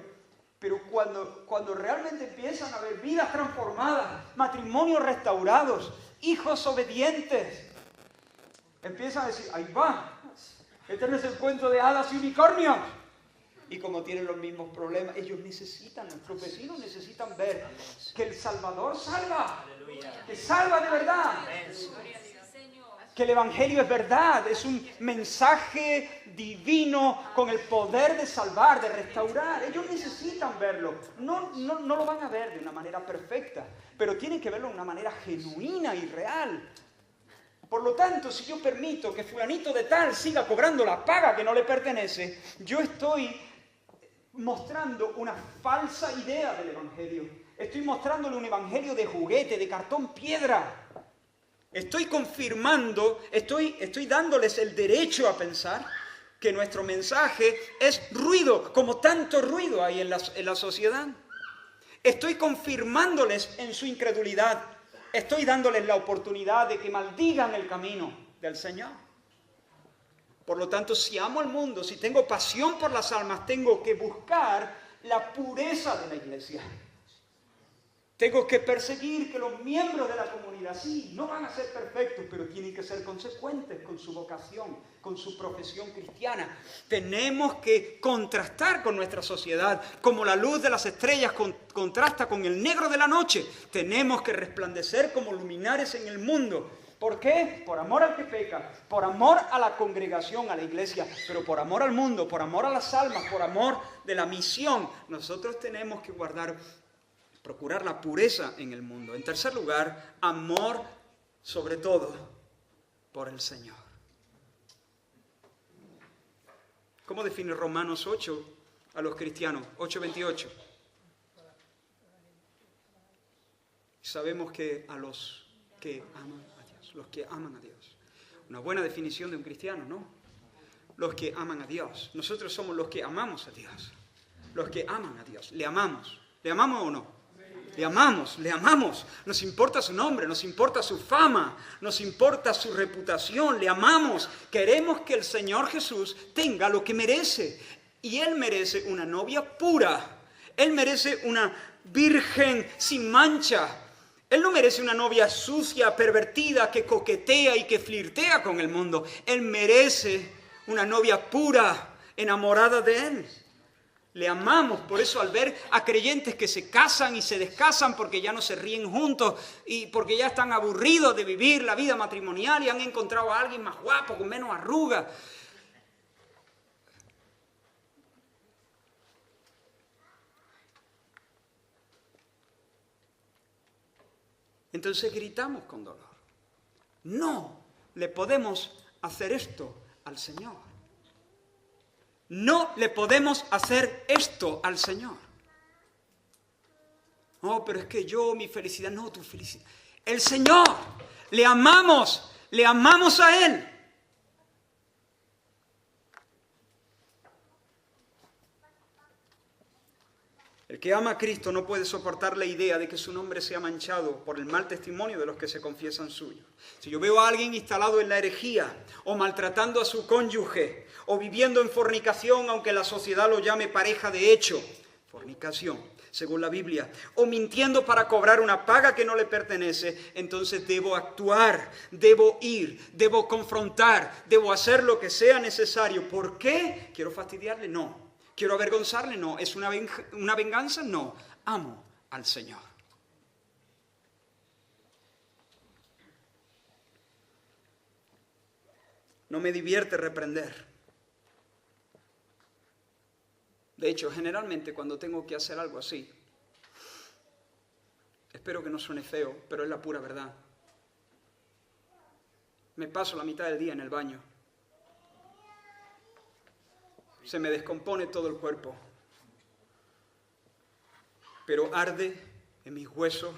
Pero cuando realmente empiezan a haber vidas transformadas, matrimonios restaurados, hijos obedientes, empiezan a decir, ahí va, este no es el cuento de hadas y unicornios. Y como tienen los mismos problemas, ellos necesitan, nuestros vecinos necesitan ver que el Salvador salva, que salva de verdad. Que el Evangelio es verdad, es un mensaje divino con el poder de salvar, de restaurar. Ellos necesitan verlo. No lo van a ver de una manera perfecta, pero tienen que verlo de una manera genuina y real. Por lo tanto, si yo permito que fulanito de tal siga cobrando la paga que no le pertenece, yo estoy mostrando una falsa idea del Evangelio. Estoy mostrándole un Evangelio de juguete, de cartón piedra. Estoy confirmando, estoy dándoles el derecho a pensar que nuestro mensaje es ruido, como tanto ruido hay en la sociedad. Estoy confirmándoles en su incredulidad. Estoy dándoles la oportunidad de que maldigan el camino del Señor. Por lo tanto, si amo al mundo, si tengo pasión por las almas, tengo que buscar la pureza de la iglesia. Tengo que perseguir que los miembros de la comunidad, sí, no van a ser perfectos, pero tienen que ser consecuentes con su vocación, con su profesión cristiana. Tenemos que contrastar con nuestra sociedad, como la luz de las estrellas contrasta con el negro de la noche. Tenemos que resplandecer como luminares en el mundo. ¿Por qué? Por amor al que peca, por amor a la congregación, a la iglesia, pero por amor al mundo, por amor a las almas, por amor de la misión. Nosotros tenemos que procurar la pureza en el mundo. En tercer lugar, amor sobre todo por el Señor. ¿Cómo define Romanos 8 a los cristianos? 8:28. Sabemos que a los que aman a Dios, los que aman a Dios. Una buena definición de un cristiano, ¿no? Los que aman a Dios. Nosotros somos los que amamos a Dios. Los que aman a Dios. ¿Le amamos? ¿Le amamos o no? Le amamos, nos importa su nombre, nos importa su fama, nos importa su reputación, le amamos. Queremos que el Señor Jesús tenga lo que merece. Y Él merece una novia pura, Él merece una virgen sin mancha. Él no merece una novia sucia, pervertida, que coquetea y que flirtea con el mundo. Él merece una novia pura, enamorada de Él. Le amamos, por eso al ver a creyentes que se casan y se descasan porque ya no se ríen juntos y porque ya están aburridos de vivir la vida matrimonial y han encontrado a alguien más guapo, con menos arrugas. Entonces gritamos con dolor. No le podemos hacer esto al Señor. No le podemos hacer esto al Señor. No, pero es que mi felicidad, no, tu felicidad. El Señor, le amamos a Él. El que ama a Cristo no puede soportar la idea de que su nombre sea manchado por el mal testimonio de los que se confiesan suyos. Si yo veo a alguien instalado en la herejía, o maltratando a su cónyuge, o viviendo en fornicación, aunque la sociedad lo llame pareja de hecho, fornicación, según la Biblia, o mintiendo para cobrar una paga que no le pertenece, entonces debo actuar, debo ir, debo confrontar, debo hacer lo que sea necesario. ¿Por qué? ¿Quiero fastidiarle? No. ¿Quiero avergonzarle? No. ¿Es una venganza? No. Amo al Señor. No me divierte reprender. De hecho, generalmente cuando tengo que hacer algo así, espero que no suene feo, pero es la pura verdad. Me paso la mitad del día en el baño. Se me descompone todo el cuerpo, pero arde en mis huesos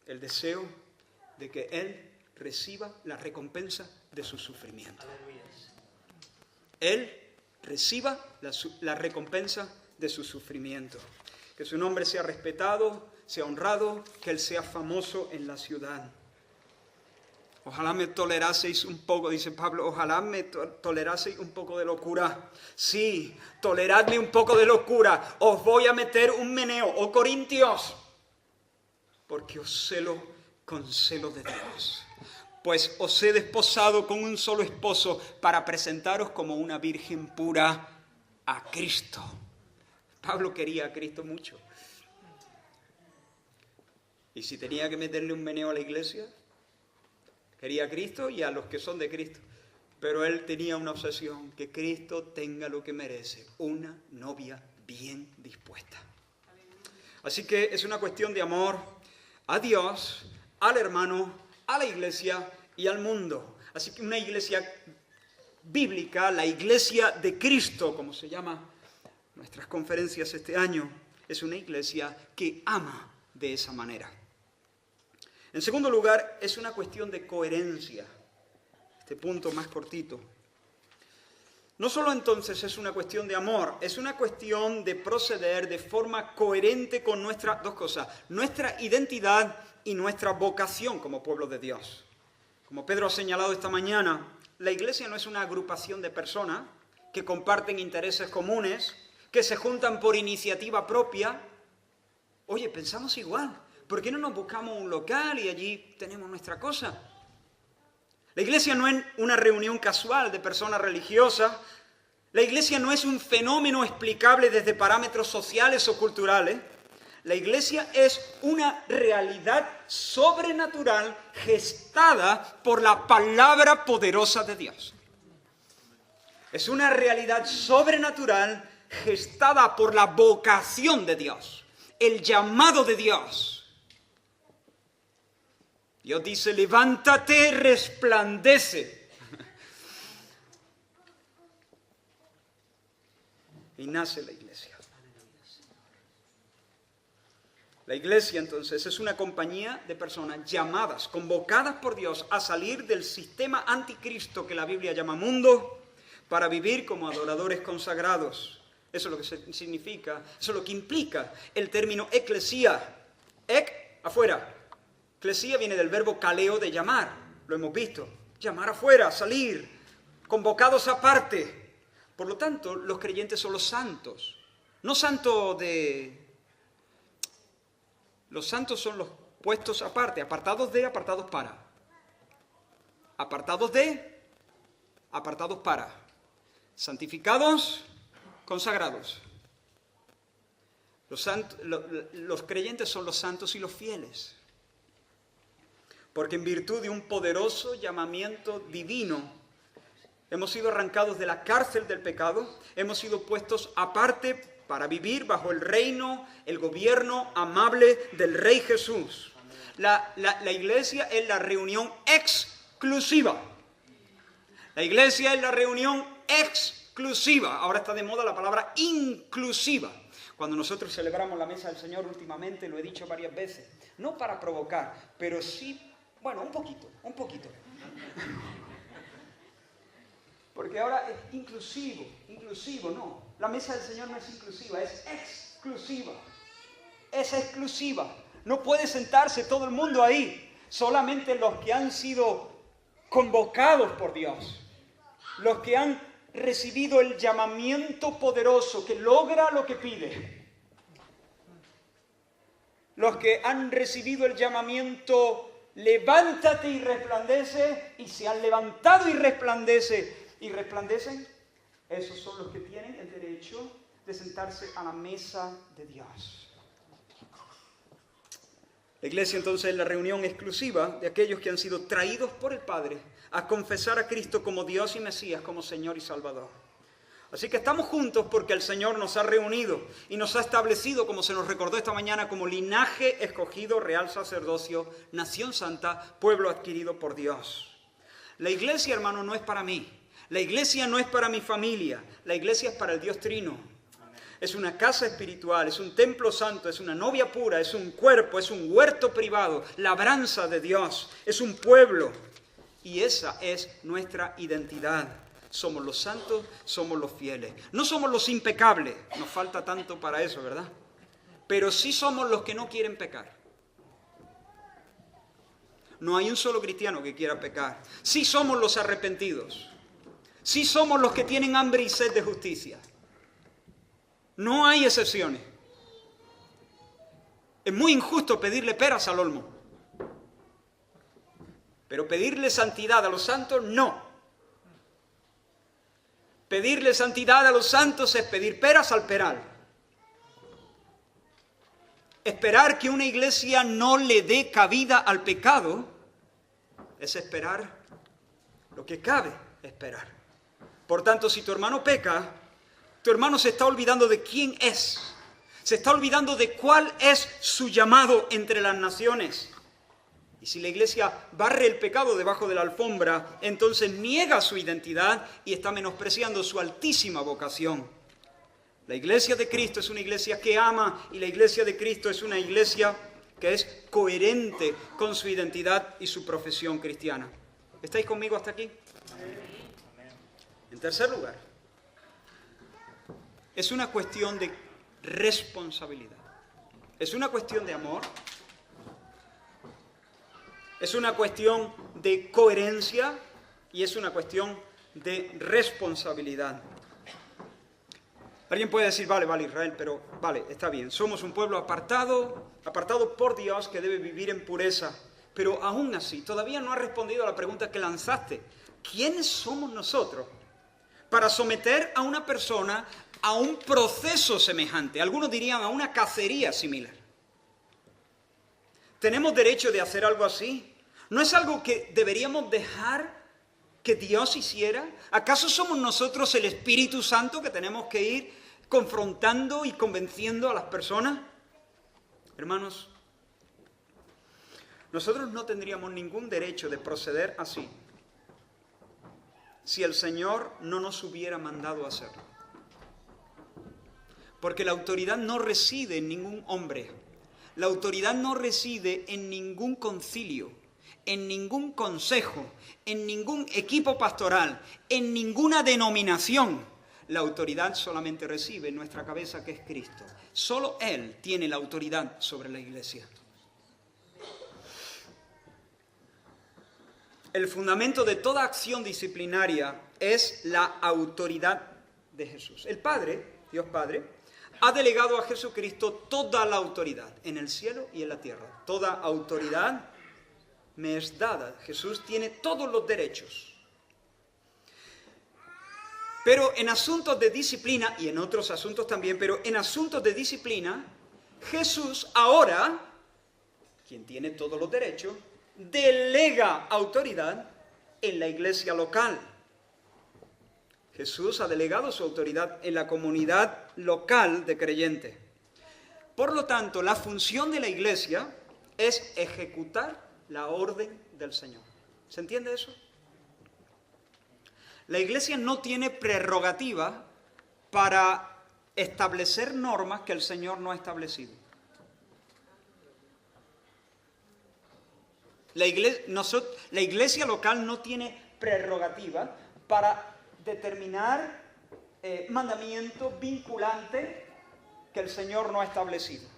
el deseo de que Él reciba la recompensa de su sufrimiento. Él reciba la recompensa de su sufrimiento. Que su nombre sea respetado, sea honrado, que Él sea famoso en la ciudad. Ojalá me toleraseis un poco, dice Pablo, ojalá me toleraseis un poco de locura. Sí, toleradme un poco de locura. Os voy a meter un meneo, oh Corintios, porque os celo con celo de Dios. Pues os he desposado con un solo esposo para presentaros como una virgen pura a Cristo. Pablo quería a Cristo mucho. Y si tenía que meterle un meneo a la iglesia, quería a Cristo y a los que son de Cristo. Pero él tenía una obsesión, que Cristo tenga lo que merece, una novia bien dispuesta. Así que es una cuestión de amor a Dios, al hermano, a la iglesia y al mundo. Así que una iglesia bíblica, la iglesia de Cristo, como se llama nuestras conferencias este año, es una iglesia que ama de esa manera. En segundo lugar, es una cuestión de coherencia. Este punto más cortito. No solo entonces es una cuestión de amor, es una cuestión de proceder de forma coherente con nuestras dos cosas, nuestra identidad y nuestra vocación como pueblo de Dios. Como Pedro ha señalado esta mañana, la iglesia no es una agrupación de personas que comparten intereses comunes, que se juntan por iniciativa propia. Oye, pensamos igual. ¿Por qué no nos buscamos un local y allí tenemos nuestra cosa? La iglesia no es una reunión casual de personas religiosas. La iglesia no es un fenómeno explicable desde parámetros sociales o culturales. La iglesia es una realidad sobrenatural gestada por la palabra poderosa de Dios. Es una realidad sobrenatural gestada por la vocación de Dios, el llamado de Dios. Dios dice, levántate, resplandece. Y nace la iglesia. La iglesia, entonces, es una compañía de personas llamadas, convocadas por Dios a salir del sistema anticristo que la Biblia llama mundo, para vivir como adoradores consagrados. Eso es lo que significa, eso es lo que implica el término eclesía. Afuera. Eclesía viene del verbo kaleo, de llamar, lo hemos visto, llamar afuera, salir, convocados aparte. Por lo tanto, los creyentes son los santos, no santos de... Los santos son los puestos aparte, apartados de, apartados para. Apartados de, apartados para. Santificados, consagrados. Los creyentes son los santos y los fieles. Porque en virtud de un poderoso llamamiento divino, hemos sido arrancados de la cárcel del pecado, hemos sido puestos aparte para vivir bajo el reino, el gobierno amable del Rey Jesús. La iglesia es la reunión exclusiva. La iglesia es la reunión exclusiva. Ahora está de moda la palabra inclusiva. Cuando nosotros celebramos la mesa del Señor últimamente, lo he dicho varias veces, no para provocar, pero sí, bueno, un poquito. Porque ahora es inclusivo, no. La mesa del Señor no es inclusiva, es exclusiva. Es exclusiva. No puede sentarse todo el mundo ahí, solamente los que han sido convocados por Dios, los que han recibido el llamamiento poderoso que logra lo que pide, los que han recibido el llamamiento levántate y resplandece, y se han levantado y resplandecen, esos son los que tienen el derecho de sentarse a la mesa de Dios. La iglesia entonces es la reunión exclusiva de aquellos que han sido traídos por el Padre a confesar a Cristo como Dios y Mesías, como Señor y Salvador. Así que estamos juntos porque el Señor nos ha reunido y nos ha establecido, como se nos recordó esta mañana, como linaje escogido, real sacerdocio, nación santa, pueblo adquirido por Dios. La iglesia, hermano, no es para mí. La iglesia no es para mi familia. La iglesia es para el Dios Trino. Es una casa espiritual, es un templo santo, es una novia pura, es un cuerpo, es un huerto privado, labranza de Dios, es un pueblo. Y esa es nuestra identidad. Somos los santos, somos los fieles. No somos los impecables, nos falta tanto para eso, ¿verdad? Pero sí somos los que no quieren pecar. No hay un solo cristiano que quiera pecar. Sí somos los arrepentidos. Sí somos los que tienen hambre y sed de justicia. No hay excepciones. Es muy injusto pedirle peras al olmo. Pero pedirle santidad a los santos, no. Pedirle santidad a los santos es pedir peras al peral. Esperar que una iglesia no le dé cabida al pecado es esperar lo que cabe esperar. Por tanto, si tu hermano peca, tu hermano se está olvidando de quién es. Se está olvidando de cuál es su llamado entre las naciones. Y si la iglesia barre el pecado debajo de la alfombra, entonces niega su identidad y está menospreciando su altísima vocación. La iglesia de Cristo es una iglesia que ama y la iglesia de Cristo es una iglesia que es coherente con su identidad y su profesión cristiana. ¿Estáis conmigo hasta aquí? En tercer lugar, es una cuestión de responsabilidad. Es una cuestión de amor. Es una cuestión de coherencia y es una cuestión de responsabilidad. Alguien puede decir, vale, Israel, pero vale, está bien. Somos un pueblo apartado por Dios que debe vivir en pureza. Pero aún así, todavía no ha respondido a la pregunta que lanzaste. ¿Quiénes somos nosotros para someter a una persona a un proceso semejante? Algunos dirían a una cacería similar. ¿Tenemos derecho de hacer algo así? ¿No es algo que deberíamos dejar que Dios hiciera? ¿Acaso somos nosotros el Espíritu Santo que tenemos que ir confrontando y convenciendo a las personas? Hermanos, nosotros no tendríamos ningún derecho de proceder así si el Señor no nos hubiera mandado a hacerlo. Porque la autoridad no reside en ningún hombre. La autoridad no reside en ningún concilio, en ningún consejo, en ningún equipo pastoral, en ninguna denominación. La autoridad solamente reside en nuestra cabeza, que es Cristo. Solo Él tiene la autoridad sobre la iglesia. El fundamento de toda acción disciplinaria es la autoridad de Jesús. El Padre, Dios Padre, ha delegado a Jesucristo toda la autoridad en el cielo y en la tierra. Toda autoridad me es dada. Jesús tiene todos los derechos. Pero en asuntos de disciplina, y en otros asuntos también, pero en asuntos de disciplina, Jesús ahora, quien tiene todos los derechos, delega autoridad en la iglesia local. Jesús ha delegado su autoridad en la comunidad local de creyentes. Por lo tanto, la función de la iglesia es ejecutar la orden del Señor. ¿Se entiende eso? La iglesia no tiene prerrogativa para establecer normas que el Señor no ha establecido. La iglesia local no tiene prerrogativa para determinar mandamientos vinculantes que el Señor no ha establecido.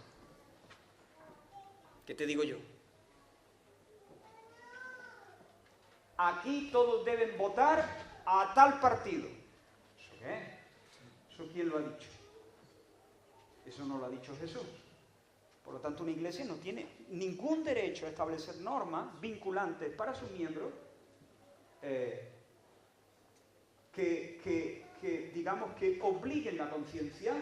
¿Qué te digo yo? Aquí todos deben votar a tal partido. ¿Eso qué? ¿Eso quién lo ha dicho? Eso no lo ha dicho Jesús. Por lo tanto, una iglesia no tiene ningún derecho a establecer normas vinculantes para sus miembros digamos que obliguen la conciencia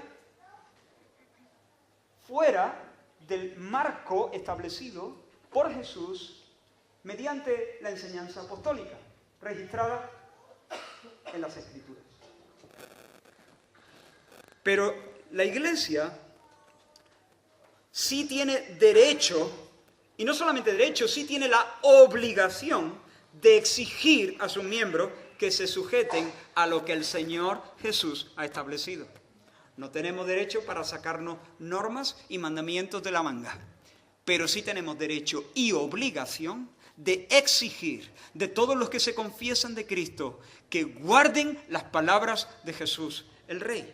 fuera del marco establecido por Jesús mediante la enseñanza apostólica registrada en las Escrituras. Pero la iglesia sí tiene derecho, y no solamente derecho, sí tiene la obligación de exigir a sus miembros que se sujeten a lo que el Señor Jesús ha establecido. No tenemos derecho para sacarnos normas y mandamientos de la manga, pero sí tenemos derecho y obligación de exigir de todos los que se confiesan de Cristo que guarden las palabras de Jesús, el Rey.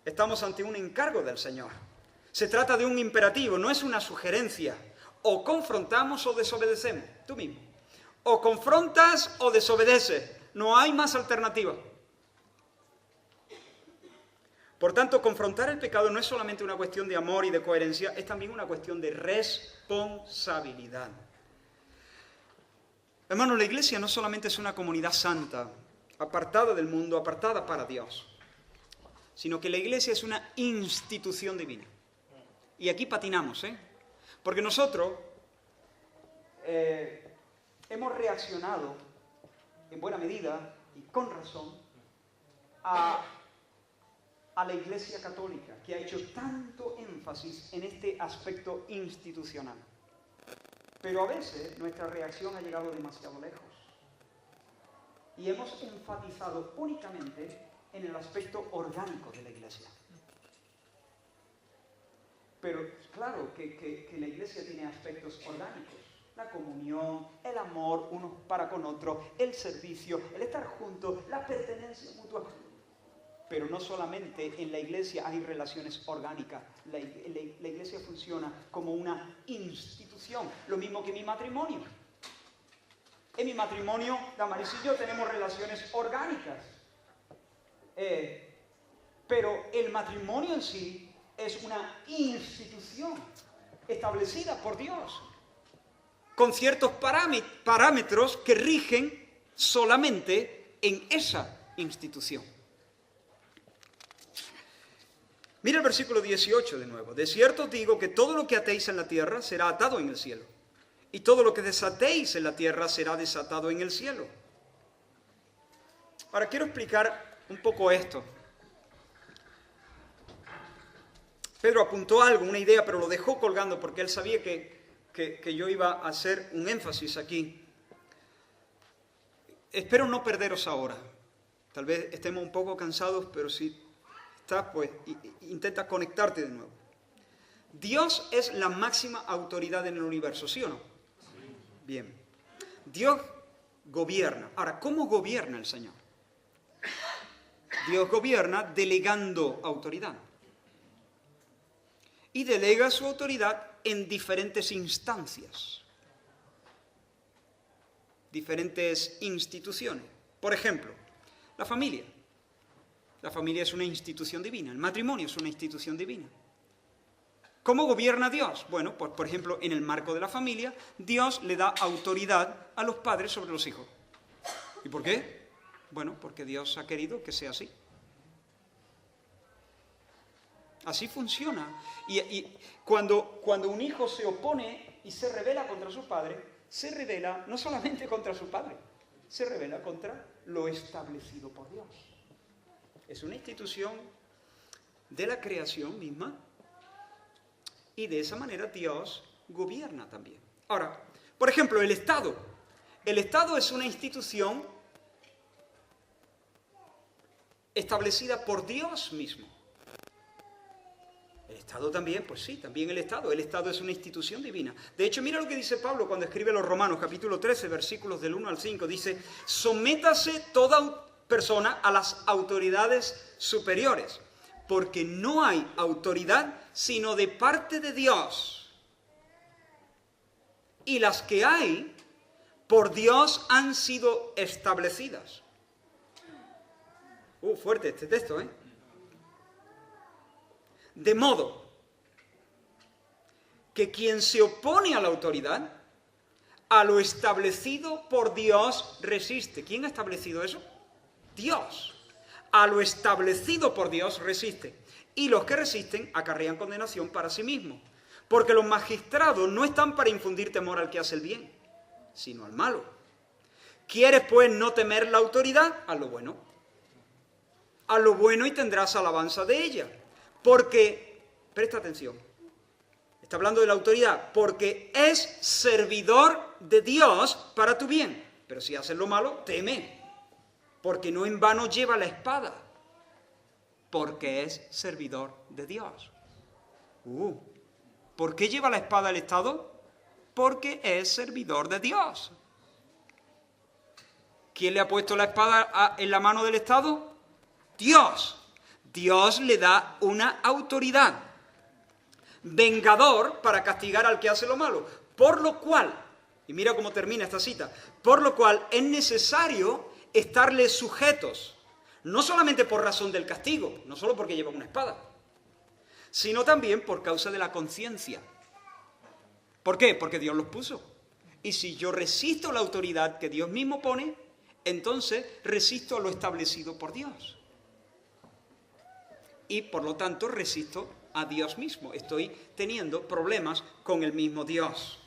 Estamos ante un encargo del Señor. Se trata de un imperativo, no es una sugerencia. O confrontamos o desobedecemos. Tú mismo. O confrontas o desobedeces. No hay más alternativa. Por tanto, confrontar el pecado no es solamente una cuestión de amor y de coherencia, es también una cuestión de responsabilidad. Hermanos, la Iglesia no solamente es una comunidad santa, apartada del mundo, apartada para Dios, sino que la Iglesia es una institución divina. Y aquí patinamos, porque nosotros hemos reaccionado, en buena medida y con razón, a la Iglesia Católica, que ha hecho tanto énfasis en este aspecto institucional. Pero a veces nuestra reacción ha llegado demasiado lejos. Y hemos enfatizado únicamente en el aspecto orgánico de la Iglesia. Pero claro que la Iglesia tiene aspectos orgánicos. La comunión, el amor unos para con otros, el servicio, el estar juntos, la pertenencia mutua. Pero no solamente en la Iglesia hay relaciones orgánicas. La Iglesia funciona como una institución. Lo mismo que mi matrimonio. En mi matrimonio, Damaris y yo tenemos relaciones orgánicas. Pero el matrimonio en sí es una institución establecida por Dios, con ciertos parámetros que rigen solamente en esa institución. Mira el versículo 18 de nuevo. De cierto os digo que todo lo que atéis en la tierra será atado en el cielo, y todo lo que desatéis en la tierra será desatado en el cielo. Ahora quiero explicar un poco esto. Pedro apuntó algo, una idea, pero lo dejó colgando porque él sabía que yo iba a hacer un énfasis aquí. Espero no perderos ahora. Tal vez estemos un poco cansados, pero si estás, pues intenta conectarte de nuevo. Dios es la máxima autoridad en el universo, ¿sí o no? Bien. Dios gobierna. Ahora, ¿cómo gobierna el Señor? Dios gobierna delegando autoridad. Y delega su autoridad en diferentes instancias, diferentes instituciones. Por ejemplo, la familia. La familia es una institución divina, el matrimonio es una institución divina. ¿Cómo gobierna Dios? Bueno, pues, por ejemplo, en el marco de la familia, Dios le da autoridad a los padres sobre los hijos. ¿Y por qué? Bueno, porque Dios ha querido que sea así. Así funciona. Y cuando un hijo se opone y se rebela contra su padre, se rebela no solamente contra su padre, se rebela contra lo establecido por Dios. Es una institución de la creación misma y de esa manera Dios gobierna también. Ahora, por ejemplo, el Estado. El Estado es una institución establecida por Dios mismo. El Estado también, pues sí, también el Estado. El Estado es una institución divina. De hecho, mira lo que dice Pablo cuando escribe a los Romanos, capítulo 13, versículos del 1 al 5. Dice, sométase toda persona a las autoridades superiores, porque no hay autoridad sino de parte de Dios. Y las que hay, por Dios han sido establecidas. Fuerte este texto, ¿eh? De modo que quien se opone a la autoridad, a lo establecido por Dios resiste. ¿Quién ha establecido eso? Dios. A lo establecido por Dios resiste. Y los que resisten acarrean condenación para sí mismos. Porque los magistrados no están para infundir temor al que hace el bien, sino al malo. ¿Quieres pues no temer la autoridad? Haz lo bueno. Haz lo bueno y tendrás alabanza de ella. Porque, presta atención, está hablando de la autoridad, porque es servidor de Dios para tu bien. Pero si haces lo malo, teme, porque no en vano lleva la espada, porque es servidor de Dios. ¿Por qué lleva la espada el Estado? Porque es servidor de Dios. ¿Quién le ha puesto la espada en la mano del Estado? Dios. Dios le da una autoridad. Vengador para castigar al que hace lo malo. Por lo cual, y mira cómo termina esta cita, por lo cual es necesario estarles sujetos, no solamente por razón del castigo, no solo porque llevan una espada, sino también por causa de la conciencia. ¿Por qué? Porque Dios los puso. Y si yo resisto la autoridad que Dios mismo pone, entonces resisto a lo establecido por Dios. Y por lo tanto resisto a Dios mismo. Estoy teniendo problemas con el mismo Dios.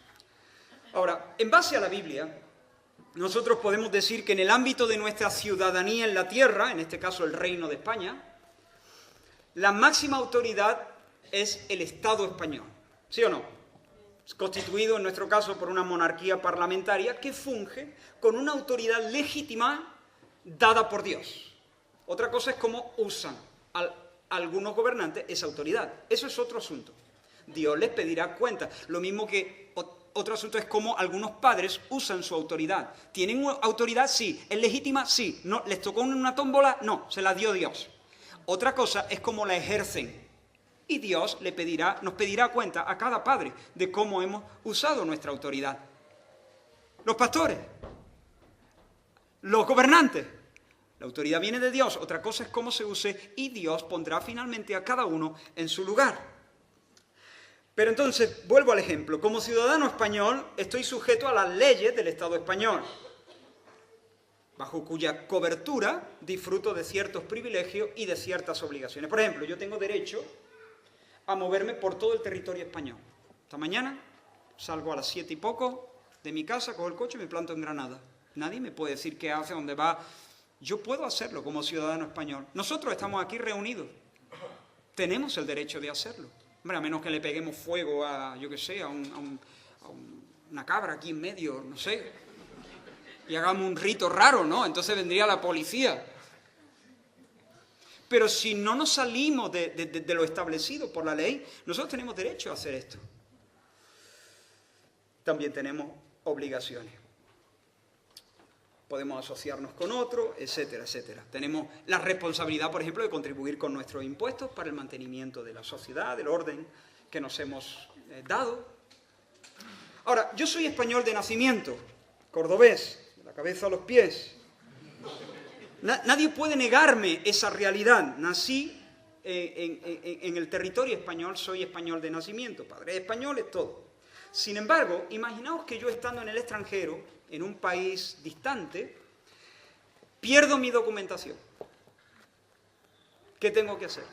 Ahora, en base a la Biblia, nosotros podemos decir que en el ámbito de nuestra ciudadanía en la tierra, en este caso el Reino de España, la máxima autoridad es el Estado español. ¿Sí o no? Es constituido en nuestro caso por una monarquía parlamentaria que funge con una autoridad legítima dada por Dios. Otra cosa es cómo usan algunos gobernantes esa autoridad. Eso es otro asunto. Dios les pedirá cuentas. Lo mismo que otro asunto es cómo algunos padres usan su autoridad. ¿Tienen autoridad? Sí. ¿Es legítima? Sí. ¿No? ¿Les tocó una tómbola? No. Se la dio Dios. Otra cosa es cómo la ejercen. Y Dios nos pedirá cuenta a cada padre de cómo hemos usado nuestra autoridad. Los pastores, los gobernantes, la autoridad viene de Dios. Otra cosa es cómo se use y Dios pondrá finalmente a cada uno en su lugar. Pero entonces, vuelvo al ejemplo. Como ciudadano español, estoy sujeto a las leyes del Estado español, bajo cuya cobertura disfruto de ciertos privilegios y de ciertas obligaciones. Por ejemplo, yo tengo derecho a moverme por todo el territorio español. Esta mañana salgo a las 7 y poco de mi casa, cojo el coche y me planto en Granada. Nadie me puede decir qué hace, dónde va. Yo puedo hacerlo como ciudadano español. Nosotros estamos aquí reunidos. Tenemos el derecho de hacerlo. Hombre, a menos que le peguemos fuego a, yo qué sé, a una cabra aquí en medio, no sé. Y hagamos un rito raro, ¿no? Entonces vendría la policía. Pero si no nos salimos de lo establecido por la ley, nosotros tenemos derecho a hacer esto. También tenemos obligaciones. Podemos asociarnos con otros, etcétera, etcétera. Tenemos la responsabilidad, por ejemplo, de contribuir con nuestros impuestos para el mantenimiento de la sociedad, del orden que nos hemos dado. Ahora, yo soy español de nacimiento, cordobés, de la cabeza a los pies. Nadie puede negarme esa realidad. Nací en el territorio español, soy español de nacimiento, padres españoles, todo. Sin embargo, imaginaos que yo estando en el extranjero, en un país distante, pierdo mi documentación. ¿Qué tengo que hacer?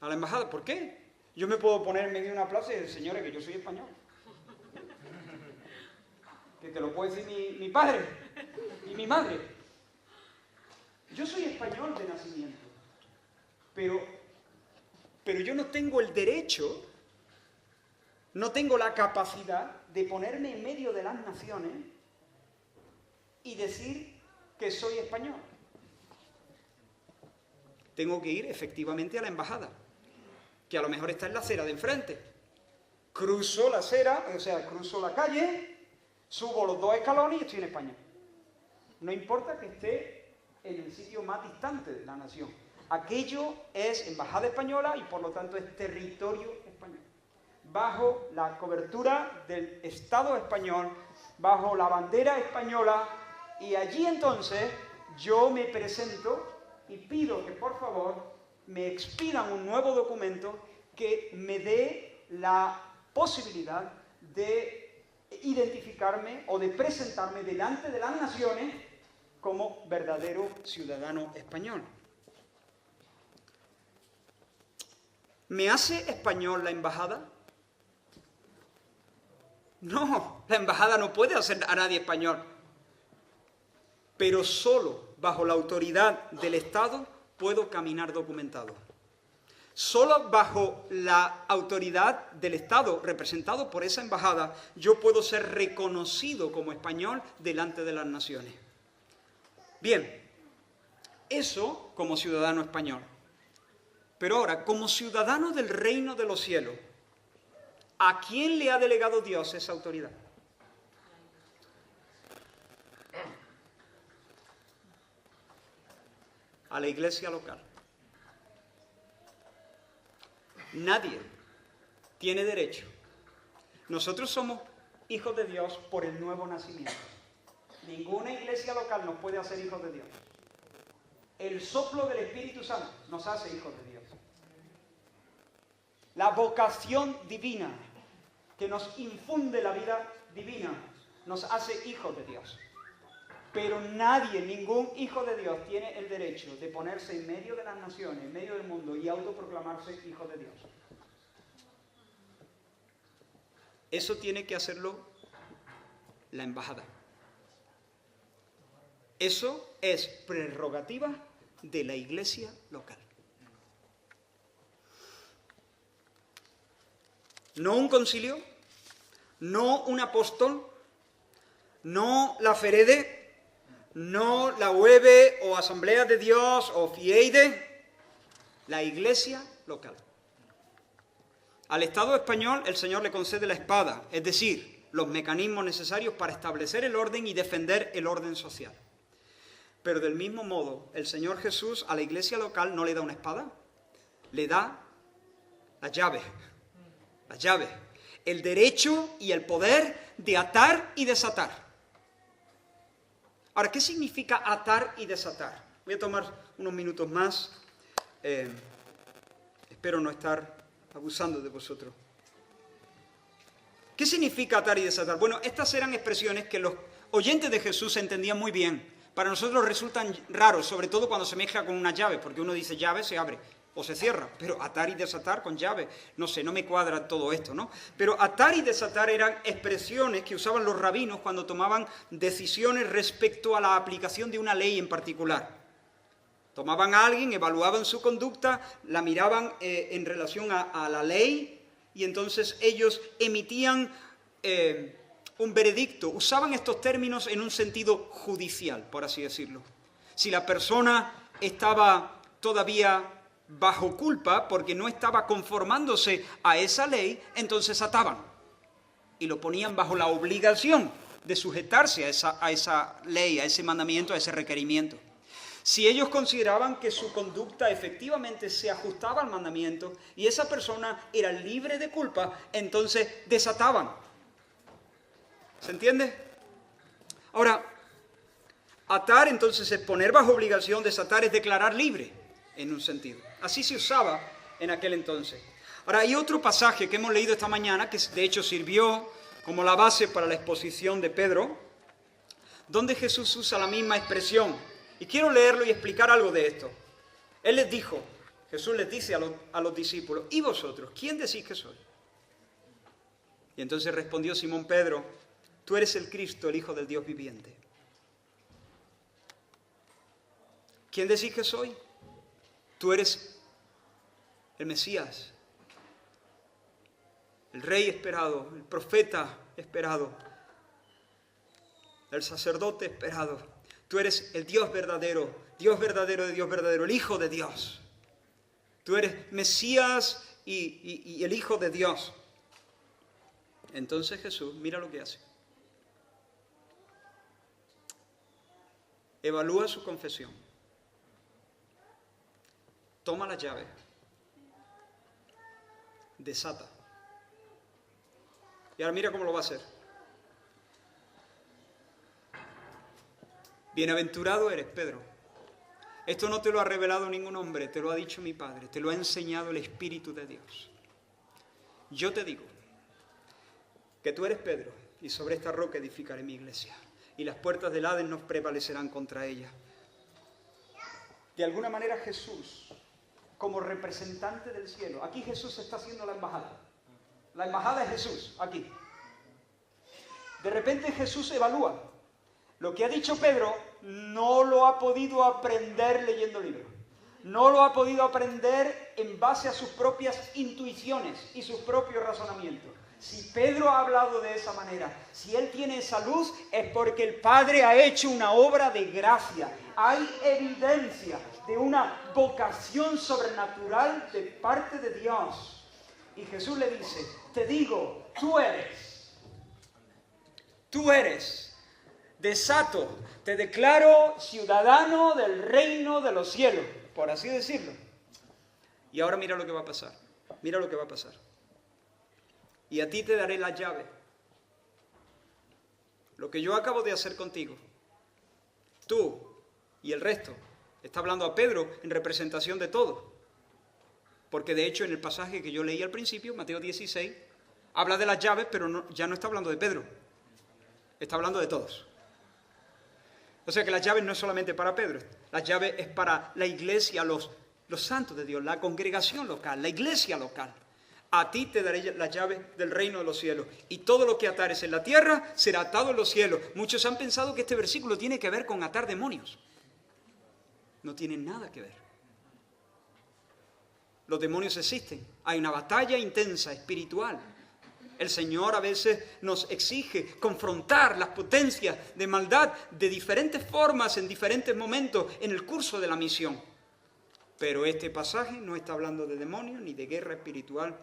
A la embajada. ¿Por qué? Yo me puedo poner en medio de una plaza y decir, señores, que yo soy español. Que te lo puede decir mi padre y mi madre. Yo soy español de nacimiento, pero yo no tengo el derecho, no tengo la capacidad de ponerme en medio de las naciones y decir que soy español. Tengo que ir efectivamente a la embajada, que a lo mejor está en la acera de enfrente. Cruzo la acera, o sea, cruzo la calle, subo los 2 escalones y estoy en España. No importa que esté en el sitio más distante de la nación. Aquello es embajada española y por lo tanto es territorio español. Bajo la cobertura del Estado español, bajo la bandera española, y allí entonces yo me presento y pido que por favor me expidan un nuevo documento que me dé la posibilidad de identificarme o de presentarme delante de las naciones como verdadero ciudadano español. ¿Me hace español la embajada? No, la embajada no puede hacer a nadie español. Pero solo bajo la autoridad del Estado puedo caminar documentado. Solo bajo la autoridad del Estado, representado por esa embajada, yo puedo ser reconocido como español delante de las naciones. Bien, eso como ciudadano español. Pero ahora, como ciudadano del reino de los cielos, ¿a quién le ha delegado Dios esa autoridad? A la iglesia local. Nadie tiene derecho. Nosotros somos hijos de Dios por el nuevo nacimiento. Ninguna iglesia local nos puede hacer hijos de Dios. El soplo del Espíritu Santo nos hace hijos de Dios. La vocación divina que nos infunde la vida divina nos hace hijos de Dios. Pero nadie, ningún hijo de Dios tiene el derecho de ponerse en medio de las naciones, en medio del mundo y autoproclamarse hijo de Dios. Eso tiene que hacerlo la embajada. Eso es prerrogativa de la iglesia local. No un concilio, no un apóstol, no la Ferede, no la UEBE o Asamblea de Dios o FIEIDE, la iglesia local. Al Estado español el Señor le concede la espada, es decir, los mecanismos necesarios para establecer el orden y defender el orden social. Pero del mismo modo, el Señor Jesús a la iglesia local no le da una espada, le da la llave, el derecho y el poder de atar y desatar. Ahora, ¿qué significa atar y desatar? Voy a tomar unos minutos más. Espero no estar abusando de vosotros. ¿Qué significa atar y desatar? Bueno, estas eran expresiones que los oyentes de Jesús entendían muy bien. Para nosotros resultan raros, sobre todo cuando se mezcla con una llave, porque uno dice llave, se abre o se cierra, pero atar y desatar con llave, no sé, no me cuadra todo esto, ¿no? Pero atar y desatar eran expresiones que usaban los rabinos cuando tomaban decisiones respecto a la aplicación de una ley en particular. Tomaban a alguien, evaluaban su conducta, la miraban en relación a la ley y entonces ellos emitían un veredicto. Usaban estos términos en un sentido judicial, por así decirlo. Si la persona estaba todavía bajo culpa porque no estaba conformándose a esa ley, entonces ataban y lo ponían bajo la obligación de sujetarse a esa ley, a ese mandamiento, a ese requerimiento. Si ellos consideraban que su conducta efectivamente se ajustaba al mandamiento y esa persona era libre de culpa, entonces desataban. ¿Se entiende? Ahora, atar entonces es poner bajo obligación, desatar es declarar libre, en un sentido. Así se usaba en aquel entonces. Ahora, hay otro pasaje que hemos leído esta mañana, que de hecho sirvió como la base para la exposición de Pedro, donde Jesús usa la misma expresión. Y quiero leerlo y explicar algo de esto. Él les dijo, Jesús les dice a los discípulos, ¿y vosotros? ¿Quién decís que soy? Y entonces respondió Simón Pedro, tú eres el Cristo, el Hijo del Dios viviente. ¿Quién decís que soy? Tú eres el Mesías, el Rey esperado, el profeta esperado, el sacerdote esperado. Tú eres el Dios verdadero de Dios verdadero, el Hijo de Dios. Tú eres Mesías y el Hijo de Dios. Entonces Jesús, mira lo que hace. Evalúa su confesión. Toma la llave. Desata. Y ahora mira cómo lo va a hacer. Bienaventurado eres, Pedro. Esto no te lo ha revelado ningún hombre, te lo ha dicho mi Padre, te lo ha enseñado el Espíritu de Dios. Yo te digo que tú eres Pedro, y sobre esta roca edificaré mi iglesia, y las puertas del Hades no prevalecerán contra ella. De alguna manera Jesús, como representante del cielo, aquí Jesús está haciendo la embajada. La embajada es Jesús, aquí. De repente Jesús evalúa. Lo que ha dicho Pedro no lo ha podido aprender leyendo libros. No lo ha podido aprender en base a sus propias intuiciones y sus propios razonamientos. Si Pedro ha hablado de esa manera, si él tiene esa luz, es porque el Padre ha hecho una obra de gracia. Hay evidencia de una vocación sobrenatural de parte de Dios. Y Jesús le dice, te digo, tú eres. Desato, te declaro ciudadano del reino de los cielos, por así decirlo. Y ahora mira lo que va a pasar. Mira lo que va a pasar. y a ti te daré las llaves. Lo que yo acabo de hacer contigo, tú y el resto. Está hablando a Pedro en representación de todos. Porque de hecho en el pasaje que yo leí al principio, Mateo 16, habla de las llaves, pero ya no está hablando de Pedro. Está hablando de todos. O sea que las llaves no es solamente para Pedro. Las llaves es para la iglesia, los santos de Dios, la congregación local, la iglesia local. A ti te daré las llaves del reino de los cielos. Y todo lo que atares en la tierra será atado en los cielos. Muchos han pensado que este versículo tiene que ver con atar demonios. No tiene nada que ver. Los demonios existen. Hay una batalla intensa, espiritual. El Señor a veces nos exige confrontar las potencias de maldad de diferentes formas, en diferentes momentos, en el curso de la misión. Pero este pasaje no está hablando de demonios ni de guerra espiritual.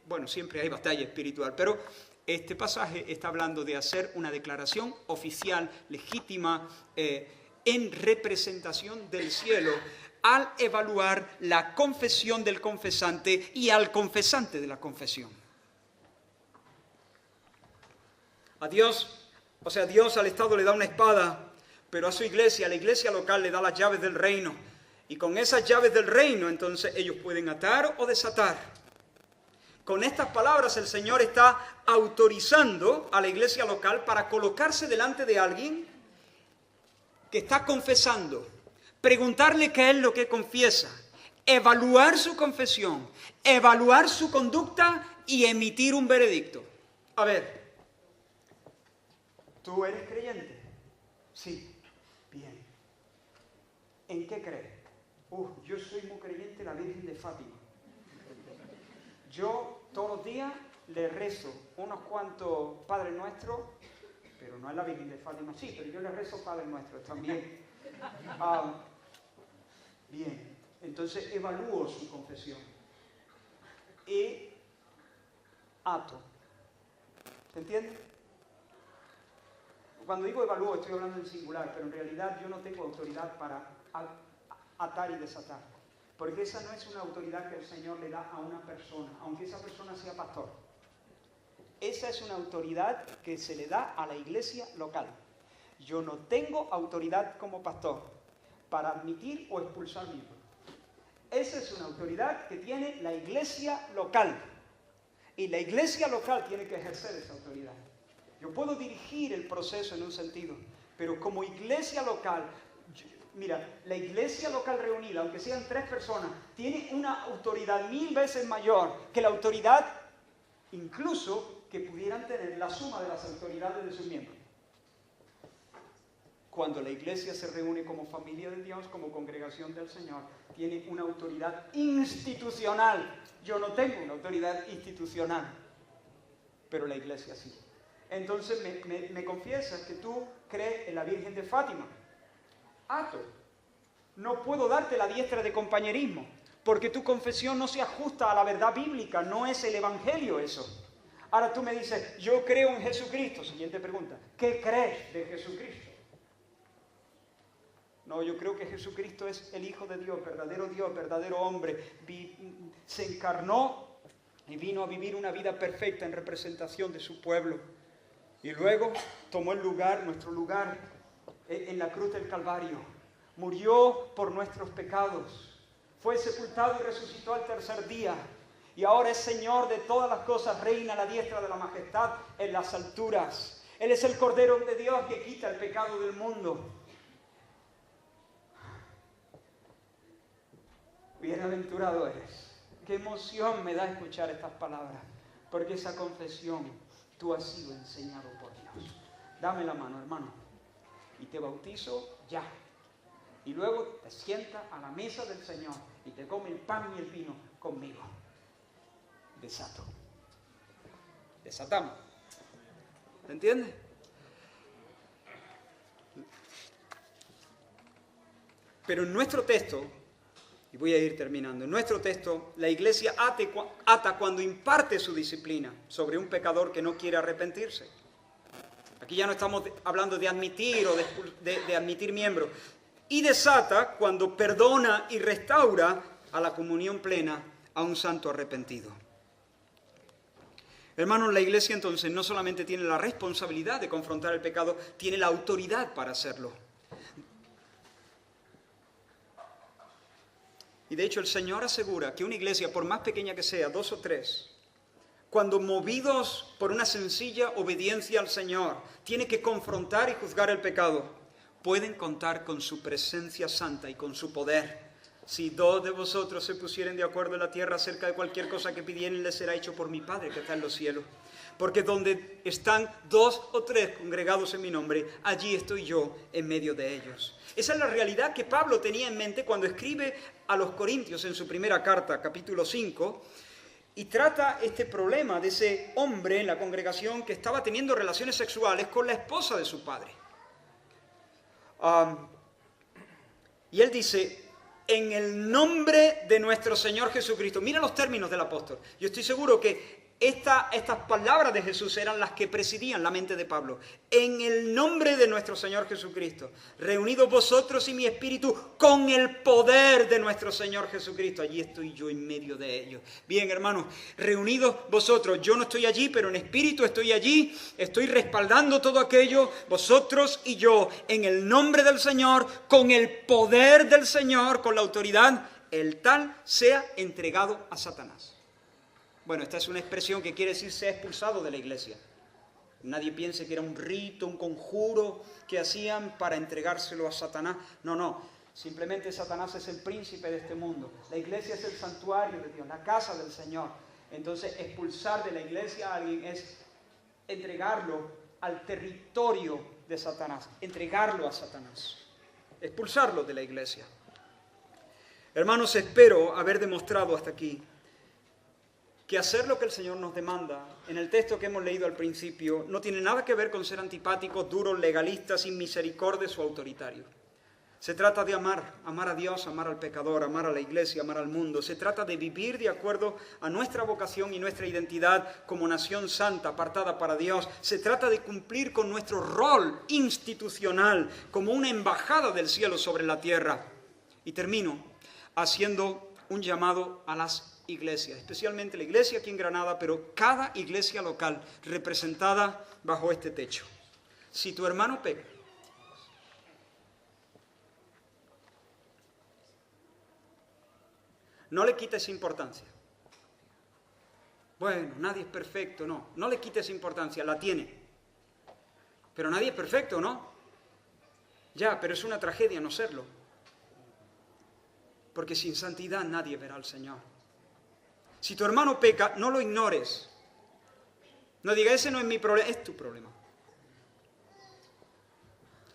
Bueno, siempre hay batalla espiritual, pero este pasaje está hablando de hacer una declaración oficial, legítima, en representación del cielo, al evaluar la confesión del confesante y al confesante de la confesión. A Dios, Dios al Estado le da una espada, pero a su iglesia, a la iglesia local, le da las llaves del reino. Y con esas llaves del reino, entonces ellos pueden atar o desatar. Con estas palabras el Señor está autorizando a la iglesia local para colocarse delante de alguien que está confesando, preguntarle qué es lo que confiesa, evaluar su confesión, evaluar su conducta y emitir un veredicto. A ver, ¿tú eres creyente? Sí, bien. ¿En qué crees? Yo soy muy creyente en la Virgen de Fátima. Yo todos los días le rezo unos cuantos Padre Nuestro, pero no es la Virgen de Fátima, sí, pero yo le rezo Padre Nuestro también. Bien, entonces evalúo su confesión y ato. ¿Se entiende? Cuando digo evalúo estoy hablando en singular, pero en realidad yo no tengo autoridad para atar y desatar. Porque esa no es una autoridad que el Señor le da a una persona, aunque esa persona sea pastor. Esa es una autoridad que se le da a la iglesia local. Yo no tengo autoridad como pastor para admitir o expulsar miembros. Esa es una autoridad que tiene la iglesia local. Y la iglesia local tiene que ejercer esa autoridad. Yo puedo dirigir el proceso en un sentido, pero como iglesia local... Mira, la iglesia local reunida, aunque sean 3 personas, tiene una autoridad 1000 veces mayor que la autoridad, incluso, que pudieran tener la suma de las autoridades de sus miembros. Cuando la iglesia se reúne como familia de Dios, como congregación del Señor, tiene una autoridad institucional. Yo no tengo una autoridad institucional, pero la iglesia sí. Entonces me confiesas que tú crees en la Virgen de Fátima. Ato. No puedo darte la diestra de compañerismo, porque tu confesión no se ajusta a la verdad bíblica, no es el evangelio eso. Ahora tú me dices, yo creo en Jesucristo. Siguiente pregunta, ¿qué crees de Jesucristo? No, yo creo que Jesucristo es el Hijo de Dios, verdadero hombre. Se encarnó y vino a vivir una vida perfecta en representación de su pueblo. Y luego tomó el lugar, nuestro lugar, en la cruz del Calvario. Murió por nuestros pecados. Fue sepultado y resucitó al tercer día. Y ahora es Señor de todas las cosas, reina a la diestra de la majestad en las alturas. Él es el Cordero de Dios que quita el pecado del mundo. Bienaventurado eres. Qué emoción me da escuchar estas palabras, porque esa confesión tú has sido enseñado por Dios. Dame la mano, hermano, y te bautizo ya. Y luego te sientas a la mesa del Señor y te come el pan y el vino conmigo. Desato. Desatamos. ¿Se entiende? Pero en nuestro texto, y voy a ir terminando, en nuestro texto, la iglesia ata cuando imparte su disciplina sobre un pecador que no quiere arrepentirse. Aquí ya no estamos hablando de admitir o de admitir miembros. Y desata cuando perdona y restaura a la comunión plena a un santo arrepentido. Hermanos, la iglesia entonces no solamente tiene la responsabilidad de confrontar el pecado, tiene la autoridad para hacerlo. Y de hecho el Señor asegura que una iglesia, por más pequeña que sea, 2 o 3, cuando movidos por una sencilla obediencia al Señor, tiene que confrontar y juzgar el pecado, pueden contar con su presencia santa y con su poder. Si 2 de vosotros se pusieren de acuerdo en la tierra acerca de cualquier cosa que pidieren, les será hecho por mi Padre que está en los cielos. Porque donde están 2 o 3 congregados en mi nombre, allí estoy yo en medio de ellos. Esa es la realidad que Pablo tenía en mente cuando escribe a los Corintios en su primera carta, capítulo 5, y trata este problema de ese hombre en la congregación que estaba teniendo relaciones sexuales con la esposa de su padre. Y él dice, en el nombre de nuestro Señor Jesucristo. Mira los términos del apóstol. Yo estoy seguro que estas palabras de Jesús eran las que presidían la mente de Pablo. En el nombre de nuestro Señor Jesucristo, reunidos vosotros y mi espíritu con el poder de nuestro Señor Jesucristo. Allí estoy yo en medio de ellos. Bien, hermanos, reunidos vosotros. Yo no estoy allí, pero en espíritu estoy allí. Estoy respaldando todo aquello, vosotros y yo, en el nombre del Señor, con el poder del Señor, con la autoridad, el tal sea entregado a Satanás. Bueno, esta es una expresión que quiere decir sea expulsado de la iglesia. Nadie piense que era un rito, un conjuro que hacían para entregárselo a Satanás. No, no. Simplemente Satanás es el príncipe de este mundo. La iglesia es el santuario de Dios, la casa del Señor. Entonces, expulsar de la iglesia a alguien es entregarlo al territorio de Satanás. Entregarlo a Satanás. Expulsarlo de la iglesia. Hermanos, espero haber demostrado hasta aquí que hacer lo que el Señor nos demanda, en el texto que hemos leído al principio, no tiene nada que ver con ser antipáticos, duros, legalistas, sin misericordia o autoritarios. Se trata de amar a Dios, amar al pecador, amar a la iglesia, amar al mundo. Se trata de vivir de acuerdo a nuestra vocación y nuestra identidad como nación santa, apartada para Dios. Se trata de cumplir con nuestro rol institucional como una embajada del cielo sobre la tierra. Y termino haciendo un llamado a las iglesias, especialmente la iglesia aquí en Granada, pero cada iglesia local representada bajo este techo. Si tu hermano peca, no le quites importancia. Bueno, nadie es perfecto, no le quites importancia, la tiene. Pero nadie es perfecto, ¿no? Ya, pero es una tragedia no serlo. Porque sin santidad nadie verá al Señor. Si tu hermano peca, no lo ignores. No digas, ese no es mi problema, es tu problema.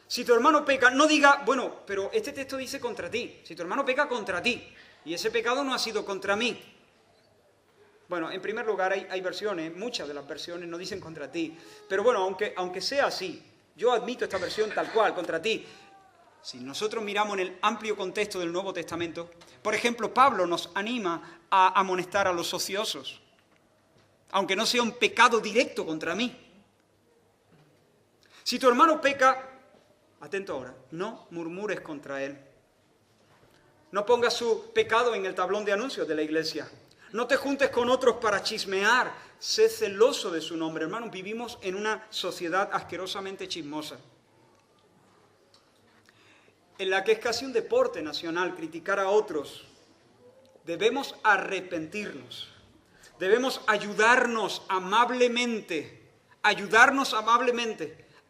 Si tu hermano peca, no diga, bueno, pero este texto dice contra ti. Si tu hermano peca contra ti, y ese pecado no ha sido contra mí. Bueno, en primer lugar hay versiones, muchas de las versiones no dicen contra ti. Pero bueno, aunque sea así, yo admito esta versión tal cual, contra ti. Si nosotros miramos en el amplio contexto del Nuevo Testamento, por ejemplo, Pablo nos anima a amonestar a los ociosos, aunque no sea un pecado directo contra mí. Si tu hermano peca, atento ahora, no murmures contra él. No pongas su pecado en el tablón de anuncios de la iglesia. No te juntes con otros para chismear. Sé celoso de su nombre. Hermanos, vivimos en una sociedad asquerosamente chismosa, en la que es casi un deporte nacional criticar a otros. Debemos arrepentirnos. Debemos ayudarnos amablemente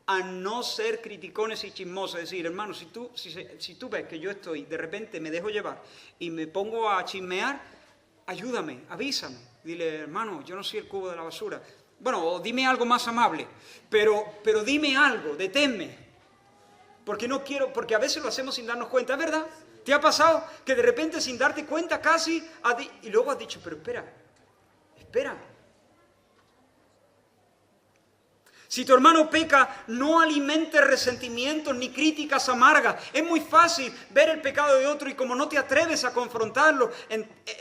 a no ser criticones y chismosos. Es decir, hermano, si tú ves que yo estoy, de repente me dejo llevar y me pongo a chismear, ayúdame, avísame. Dile, hermano, yo no soy el cubo de la basura. Bueno, o dime algo más amable, pero dime algo, deténme. Porque a veces lo hacemos sin darnos cuenta, ¿es verdad? ¿Te ha pasado que de repente sin darte cuenta casi, y luego has dicho, pero espera. Si tu hermano peca, no alimentes resentimientos ni críticas amargas. Es muy fácil ver el pecado de otro y como no te atreves a confrontarlo,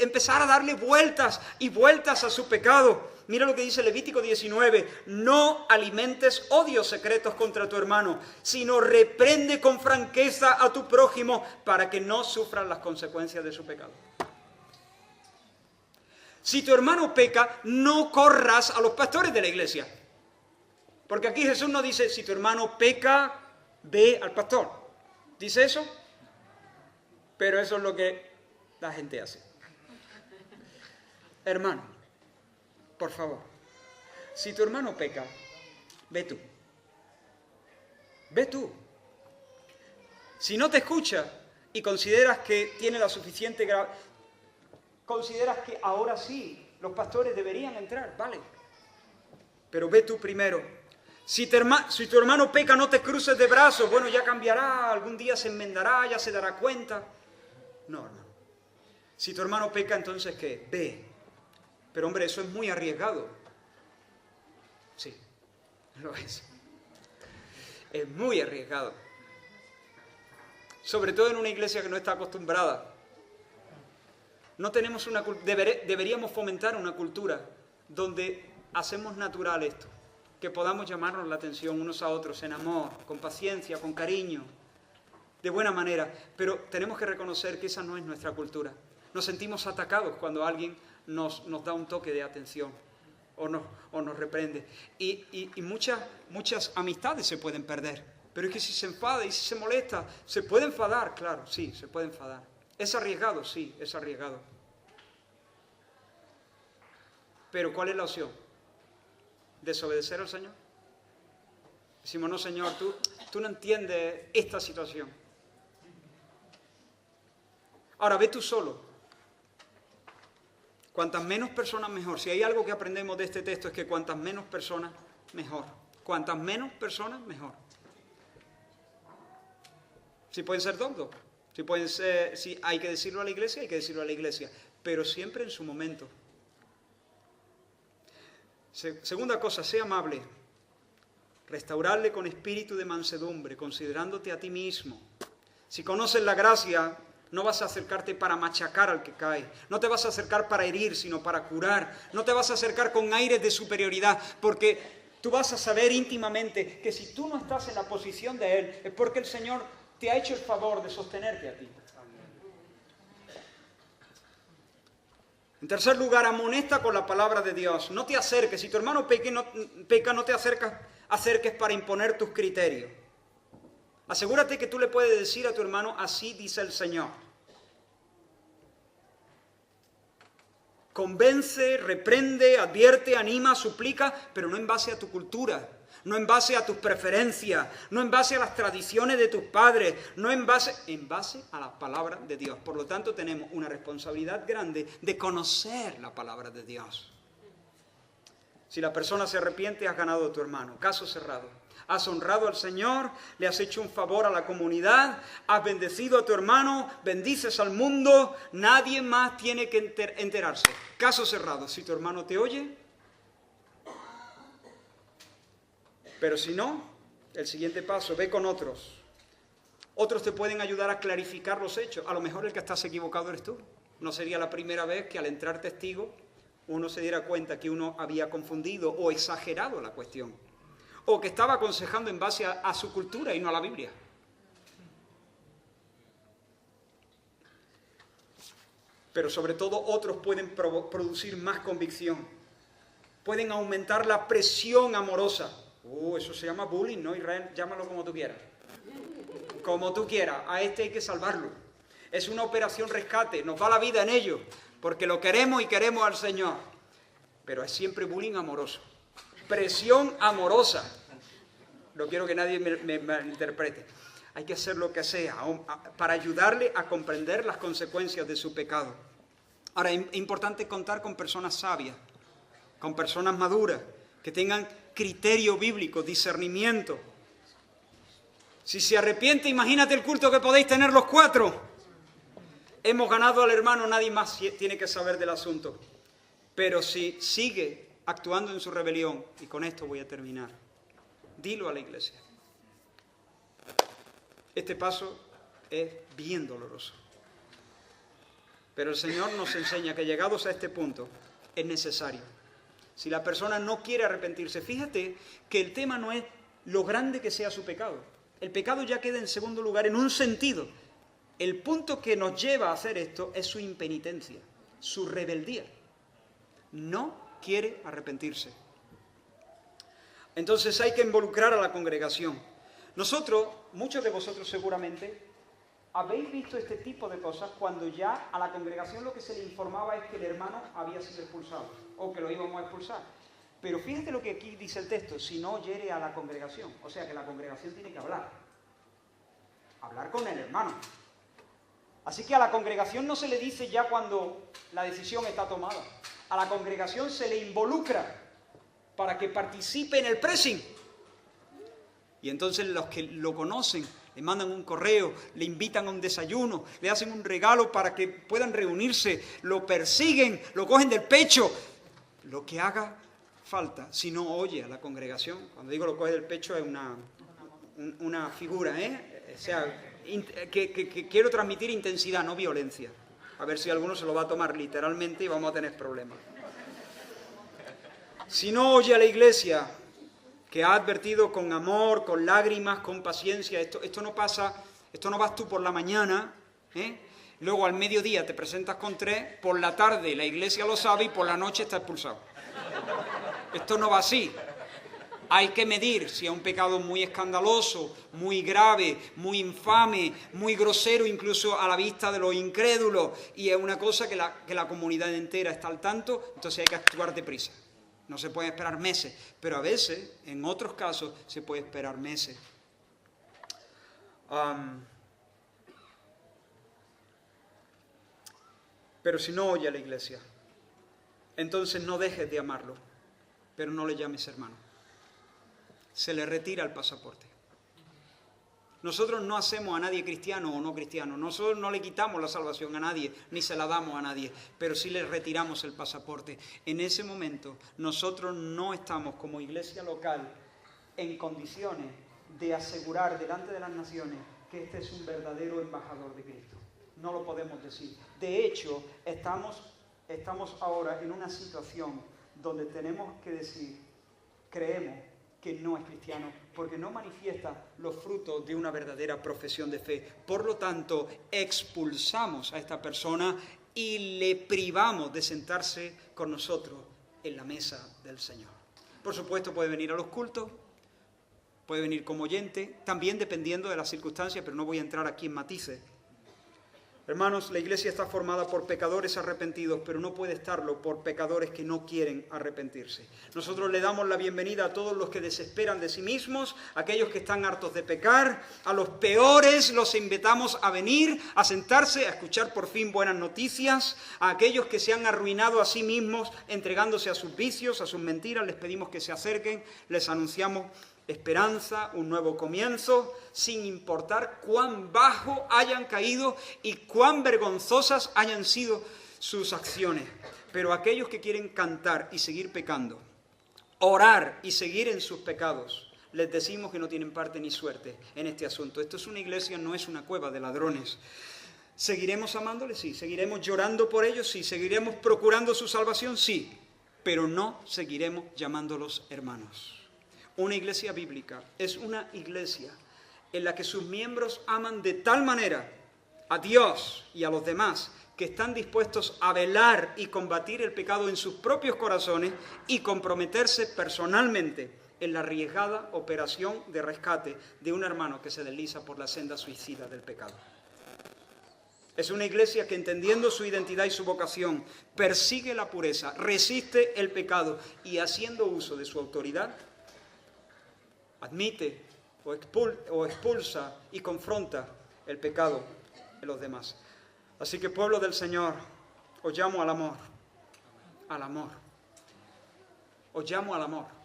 empezar a darle vueltas y vueltas a su pecado. Mira lo que dice Levítico 19. No alimentes odios secretos contra tu hermano, sino reprende con franqueza a tu prójimo para que no sufran las consecuencias de su pecado. Si tu hermano peca, no corras a los pastores de la iglesia. Porque aquí Jesús no dice, si tu hermano peca, ve al pastor. ¿Dice eso? Pero eso es lo que la gente hace. Hermano, por favor, si tu hermano peca, ve tú. Ve tú. Si no te escucha y consideras que tiene la suficiente gravedad, consideras que ahora sí los pastores deberían entrar, vale. Pero ve tú primero. Si tu hermano peca, no te cruces de brazos. Bueno, ya cambiará, algún día se enmendará, ya se dará cuenta. No, hermano. Si tu hermano peca, entonces ¿qué? Ve. Pero hombre, eso es muy arriesgado. Sí, lo es. Es muy arriesgado. Sobre todo en una iglesia que no está acostumbrada. No tenemos deberíamos fomentar una cultura donde hacemos natural esto. Que podamos llamarnos la atención unos a otros en amor, con paciencia, con cariño, de buena manera. Pero tenemos que reconocer que esa no es nuestra cultura. Nos sentimos atacados cuando alguien nos da un toque de atención o nos reprende. Y muchas amistades se pueden perder. Pero es que si se enfada y si se molesta, se puede enfadar, claro, sí, se puede enfadar. ¿Es arriesgado? Sí, es arriesgado. Pero ¿cuál es la opción? ¿Desobedecer al Señor? Decimos, no, Señor, tú no entiendes esta situación. Ahora, ve tú solo. Cuantas menos personas, mejor. Si hay algo que aprendemos de este texto es que cuantas menos personas, mejor. Cuantas menos personas, mejor. Si pueden ser dos. Si hay que decirlo a la iglesia, hay que decirlo a la iglesia. Pero siempre en su momento. Segunda cosa, sé amable. Restaurarle con espíritu de mansedumbre, considerándote a ti mismo. Si conoces la gracia, no vas a acercarte para machacar al que cae. No te vas a acercar para herir, sino para curar. No te vas a acercar con aires de superioridad, porque tú vas a saber íntimamente que si tú no estás en la posición de Él, es porque el Señor te ha hecho el favor de sostenerte a ti. En tercer lugar, amonesta con la palabra de Dios. No te acerques. Si tu hermano peca, no te acerques para imponer tus criterios. Asegúrate que tú le puedes decir a tu hermano, así dice el Señor. Convence, reprende, advierte, anima, suplica, pero no en base a tu cultura, no en base a tus preferencias, no en base a las tradiciones de tus padres, no en base a la palabra de Dios. Por lo tanto, tenemos una responsabilidad grande de conocer la palabra de Dios. Si la persona se arrepiente, has ganado a tu hermano. Caso cerrado. Has honrado al Señor, le has hecho un favor a la comunidad, has bendecido a tu hermano, bendices al mundo, nadie más tiene que enterarse. Caso cerrado. Si tu hermano te oye, pero si no, el siguiente paso, ve con otros. Otros te pueden ayudar a clarificar los hechos. A lo mejor el que estás equivocado eres tú. No sería la primera vez que al entrar testigo uno se diera cuenta que uno había confundido o exagerado la cuestión. O que estaba aconsejando en base a su cultura y no a la Biblia. Pero sobre todo otros pueden producir más convicción. Pueden aumentar la presión amorosa. Eso se llama bullying, ¿no, Israel? Llámalo como tú quieras. Como tú quieras. A este hay que salvarlo. Es una operación rescate. Nos va la vida en ello. Porque lo queremos y queremos al Señor. Pero es siempre bullying amoroso. Presión amorosa. No quiero que nadie me malinterprete. Hay que hacer lo que sea para ayudarle a comprender las consecuencias de su pecado. Ahora, es importante contar con personas sabias, con personas maduras, que tengan criterio bíblico, discernimiento. Si se arrepiente, imagínate el culto que podéis tener los cuatro. Hemos ganado al hermano, nadie más tiene que saber del asunto. Pero si sigue actuando en su rebelión, y con esto voy a terminar, dilo a la iglesia. Este paso es bien doloroso. Pero el Señor nos enseña que llegados a este punto es necesario. Si la persona no quiere arrepentirse, fíjate que el tema no es lo grande que sea su pecado. El pecado ya queda en segundo lugar en un sentido. El punto que nos lleva a hacer esto es su impenitencia, su rebeldía. no quiere arrepentirse. Entonces hay que involucrar a la congregación. Nosotros, muchos de vosotros seguramente, habéis visto este tipo de cosas cuando ya a la congregación lo que se le informaba es que el hermano había sido expulsado o que lo íbamos a expulsar. Pero fíjate lo que aquí dice el texto, si no oyere a la congregación. O sea que la congregación tiene que hablar con el hermano. Así que a la congregación no se le dice ya cuando la decisión está tomada. A la congregación se le involucra para que participe en el pressing. Y entonces los que lo conocen le mandan un correo, le invitan a un desayuno, le hacen un regalo para que puedan reunirse, lo persiguen, lo cogen del pecho. Lo que haga falta, si no oye a la congregación. Cuando digo lo coge del pecho es una figura, O sea, que quiero transmitir intensidad, no violencia. A ver si alguno se lo va a tomar literalmente y vamos a tener problemas. Si no oye a la iglesia, que ha advertido con amor, con lágrimas, con paciencia, esto no pasa, esto no vas tú por la mañana, luego al mediodía te presentas con 3, por la tarde la iglesia lo sabe y por la noche está expulsado. Esto no va así. Hay que medir si es un pecado muy escandaloso, muy grave, muy infame, muy grosero, incluso a la vista de los incrédulos, y es una cosa que la comunidad entera está al tanto, entonces hay que actuar deprisa. No se puede esperar meses, pero a veces, en otros casos, se puede esperar meses. Pero si no oye a la iglesia, entonces no dejes de amarlo, pero no le llames hermano. Se le retira el pasaporte. Nosotros no hacemos a nadie cristiano o no cristiano. Nosotros no le quitamos la salvación a nadie, ni se la damos a nadie, pero sí le retiramos el pasaporte. En ese momento, nosotros no estamos como iglesia local en condiciones de asegurar delante de las naciones que este es un verdadero embajador de Cristo. No lo podemos decir. De hecho, estamos ahora en una situación donde tenemos que decir, creemos que no es cristiano, porque no manifiesta los frutos de una verdadera profesión de fe. Por lo tanto, expulsamos a esta persona y le privamos de sentarse con nosotros en la mesa del Señor. Por supuesto, puede venir a los cultos, puede venir como oyente, también dependiendo de las circunstancias, pero no voy a entrar aquí en matices. Hermanos, la iglesia está formada por pecadores arrepentidos, pero no puede estarlo por pecadores que no quieren arrepentirse. Nosotros le damos la bienvenida a todos los que desesperan de sí mismos, a aquellos que están hartos de pecar, a los peores los invitamos a venir, a sentarse, a escuchar por fin buenas noticias, a aquellos que se han arruinado a sí mismos entregándose a sus vicios, a sus mentiras, les pedimos que se acerquen, les anunciamos esperanza, un nuevo comienzo, sin importar cuán bajo hayan caído y cuán vergonzosas hayan sido sus acciones. Pero aquellos que quieren cantar y seguir pecando, orar y seguir en sus pecados, les decimos que no tienen parte ni suerte en este asunto. Esto es una iglesia, no es una cueva de ladrones. ¿Seguiremos amándoles? Sí. ¿Seguiremos llorando por ellos? Sí. ¿Seguiremos procurando su salvación? Sí. Pero no seguiremos llamándolos hermanos. Una iglesia bíblica es una iglesia en la que sus miembros aman de tal manera a Dios y a los demás que están dispuestos a velar y combatir el pecado en sus propios corazones y comprometerse personalmente en la arriesgada operación de rescate de un hermano que se desliza por la senda suicida del pecado. Es una iglesia que, entendiendo su identidad y su vocación, persigue la pureza, resiste el pecado y, haciendo uso de su autoridad, admite o expulsa y confronta el pecado en los demás. Así que, pueblo del Señor, os llamo al amor, al amor. Os llamo al amor.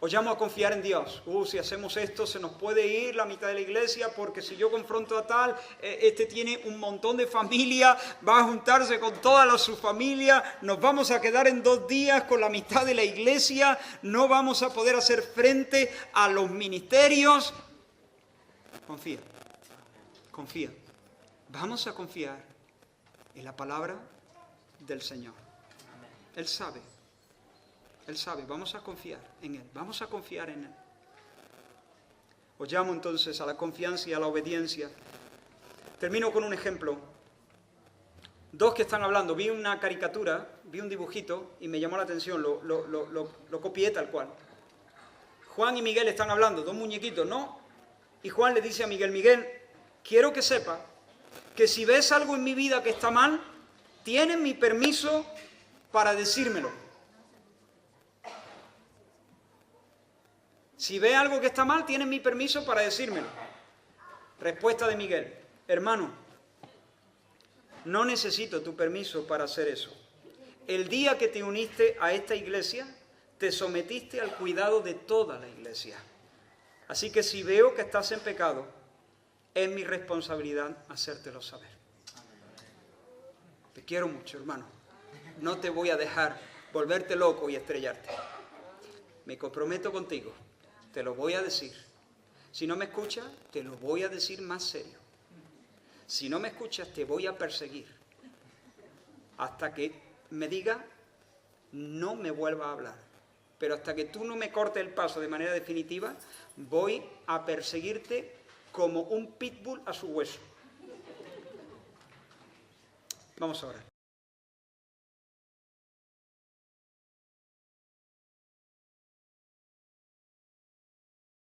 Os llamo a confiar en Dios. Si hacemos esto se nos puede ir la mitad de la iglesia, porque si yo confronto a tal, este tiene un montón de familia, va a juntarse con toda su familia, nos vamos a quedar en 2 días con la mitad de la iglesia, no vamos a poder hacer frente a los ministerios. Confía, confía. Vamos a confiar en la palabra del Señor. Él sabe. Él sabe, vamos a confiar en Él, vamos a confiar en Él. Os llamo entonces a la confianza y a la obediencia. Termino con un ejemplo. dos que están hablando. Vi una caricatura, vi un dibujito y me llamó la atención, lo copié tal cual. Juan y Miguel están hablando, dos muñequitos, ¿no? Y Juan le dice a Miguel, Miguel, quiero que sepas que si ves algo en mi vida que está mal, tienes mi permiso para decírmelo. Si ves algo que está mal, tienes mi permiso para decírmelo. Respuesta de Miguel, hermano, no necesito tu permiso para hacer eso. El día que te uniste a esta iglesia, te sometiste al cuidado de toda la iglesia. Así que si veo que estás en pecado, es mi responsabilidad hacértelo saber. Te quiero mucho, hermano. No te voy a dejar volverte loco y estrellarte. Me comprometo contigo. Te lo voy a decir. Si no me escuchas, te lo voy a decir más serio. Si no me escuchas, te voy a perseguir. Hasta que me digas, no me vuelvas a hablar. Pero hasta que tú no me cortes el paso de manera definitiva, voy a perseguirte como un pitbull a su hueso. Vamos a orar.